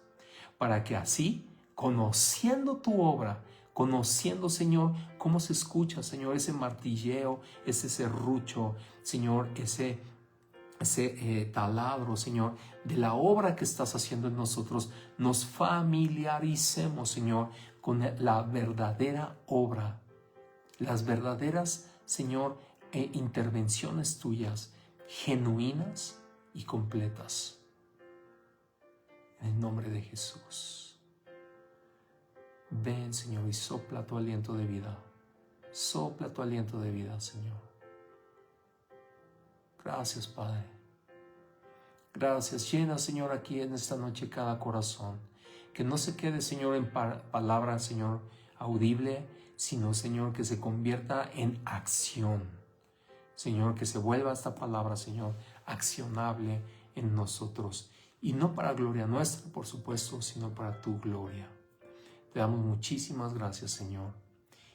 Para que así, conociendo tu obra, conociendo, Señor, cómo se escucha, Señor, ese martilleo, ese serrucho, Señor, ese taladro, Señor, de la obra que estás haciendo en nosotros, nos familiaricemos, Señor, con la verdadera obra, las verdaderas, Señor, intervenciones tuyas, genuinas y completas. En el nombre de Jesús. Ven, Señor, y sopla tu aliento de vida. Sopla tu aliento de vida, Señor. Gracias, Padre. Gracias. Llena, Señor, aquí en esta noche cada corazón. Que no se quede, Señor, en palabra, Señor, audible, sino, Señor, que se convierta en acción. Señor, que se vuelva esta palabra, Señor, accionable en nosotros. Y no para gloria nuestra, por supuesto, sino para tu gloria. Te damos muchísimas gracias, Señor.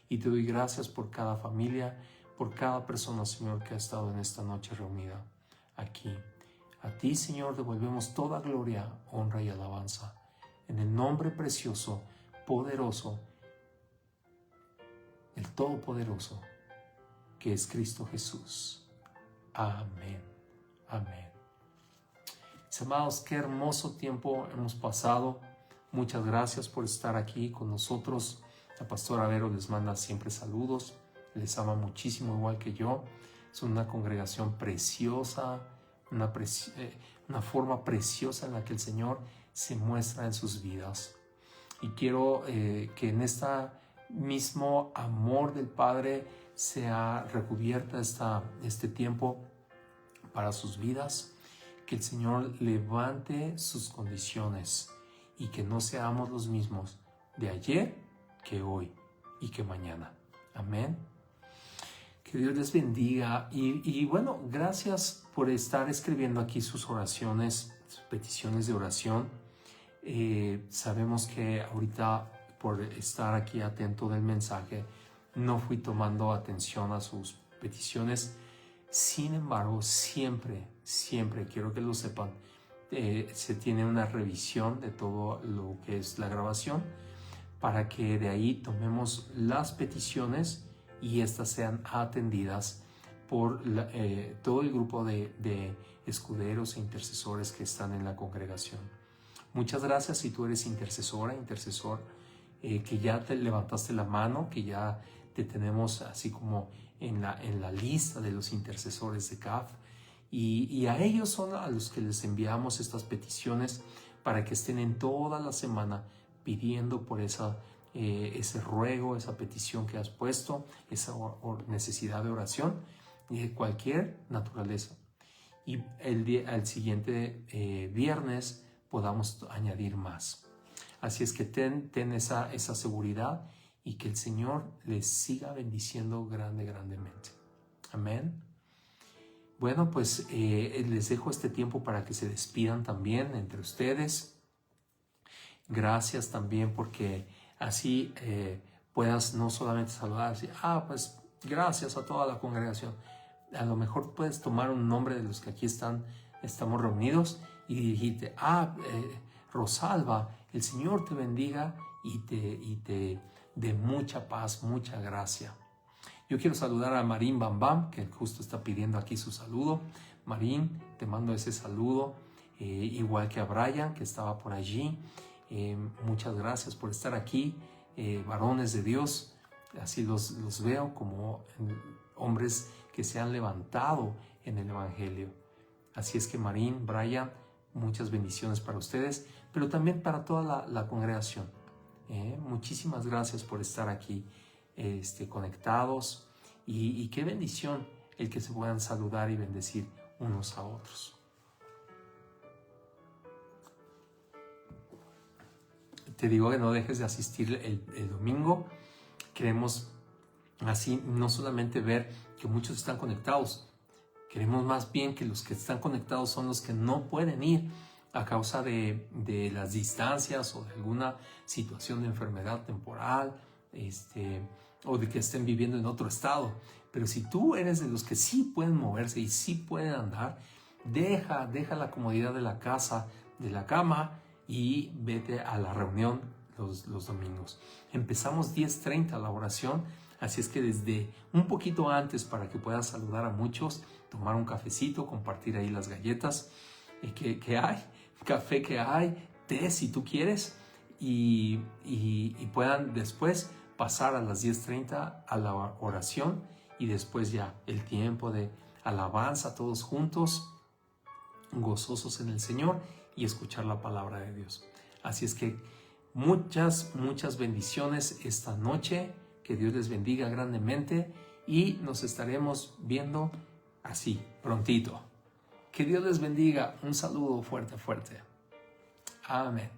Y te doy gracias por cada familia, por cada persona, Señor, que ha estado en esta noche reunida aquí. A ti, Señor, devolvemos toda gloria, honra y alabanza. En el nombre precioso, poderoso, el Todopoderoso, que es Cristo Jesús. Amén. Amén. Mis amados, qué hermoso tiempo hemos pasado. Muchas gracias por estar aquí con nosotros. La pastora Vero les manda siempre saludos. Les ama muchísimo, igual que yo. Es una congregación preciosa, una forma preciosa en la que el Señor se muestra en sus vidas. Y quiero que en este mismo amor del Padre sea recubierta este tiempo para sus vidas. Que el Señor levante sus condiciones y que no seamos los mismos de ayer que hoy y que mañana. Amén. Que Dios les bendiga y bueno, gracias por estar escribiendo aquí sus oraciones, sus peticiones de oración. Sabemos que ahorita por estar aquí atento del mensaje no fui tomando atención a sus peticiones. Sin embargo, siempre quiero que lo sepan, se tiene una revisión de todo lo que es la grabación para que de ahí tomemos las peticiones y estas sean atendidas por todo el grupo de escuderos e intercesores que están en la congregación. Muchas gracias si tú eres intercesora, intercesor, que ya te levantaste la mano, que ya te tenemos así como en la lista de los intercesores de CAF. Y a ellos son a los que les enviamos estas peticiones para que estén en toda la semana pidiendo por ese ruego, esa petición que has puesto, esa necesidad de oración y de cualquier naturaleza. Y al siguiente viernes podamos añadir más. Así es que ten esa seguridad y que el Señor les siga bendiciendo grandemente. Amén. Bueno, pues les dejo este tiempo para que se despidan también entre ustedes. Gracias también porque así puedas no solamente saludar, así, pues gracias a toda la congregación. A lo mejor puedes tomar un nombre de los que aquí estamos reunidos y dirigirte, Rosalba, el Señor te bendiga y te dé mucha paz, mucha gracia. Yo quiero saludar a Marín Bambam, que justo está pidiendo aquí su saludo. Marín, te mando ese saludo, igual que a Brian, que estaba por allí. Muchas gracias por estar aquí, varones de Dios. Así los veo como hombres que se han levantado en el Evangelio. Así es que Marín, Brian, muchas bendiciones para ustedes, pero también para toda la congregación. Muchísimas gracias por estar aquí conectados y qué bendición el que se puedan saludar y bendecir unos a otros. Te digo que no dejes de asistir el domingo. Queremos Así no solamente ver que muchos están conectados, queremos más bien que los que están conectados son los que no pueden ir a causa de las distancias o de alguna situación de enfermedad temporal, o de que estén viviendo en otro estado. Pero si tú eres de los que sí pueden moverse y sí pueden andar, deja la comodidad de la casa, de la cama, y vete a la reunión los domingos. Empezamos 10:30 la oración, así es que desde un poquito antes, para que puedas saludar a muchos, tomar un cafecito, compartir ahí las galletas que hay, café que hay, té si tú quieres, y puedan después pasar a las 10:30 a la oración, y después ya el tiempo de alabanza todos juntos, gozosos en el Señor, y escuchar la palabra de Dios. Así es que muchas bendiciones esta noche, que Dios les bendiga grandemente, y nos estaremos viendo así prontito. Que Dios les bendiga. Un saludo fuerte. Amén.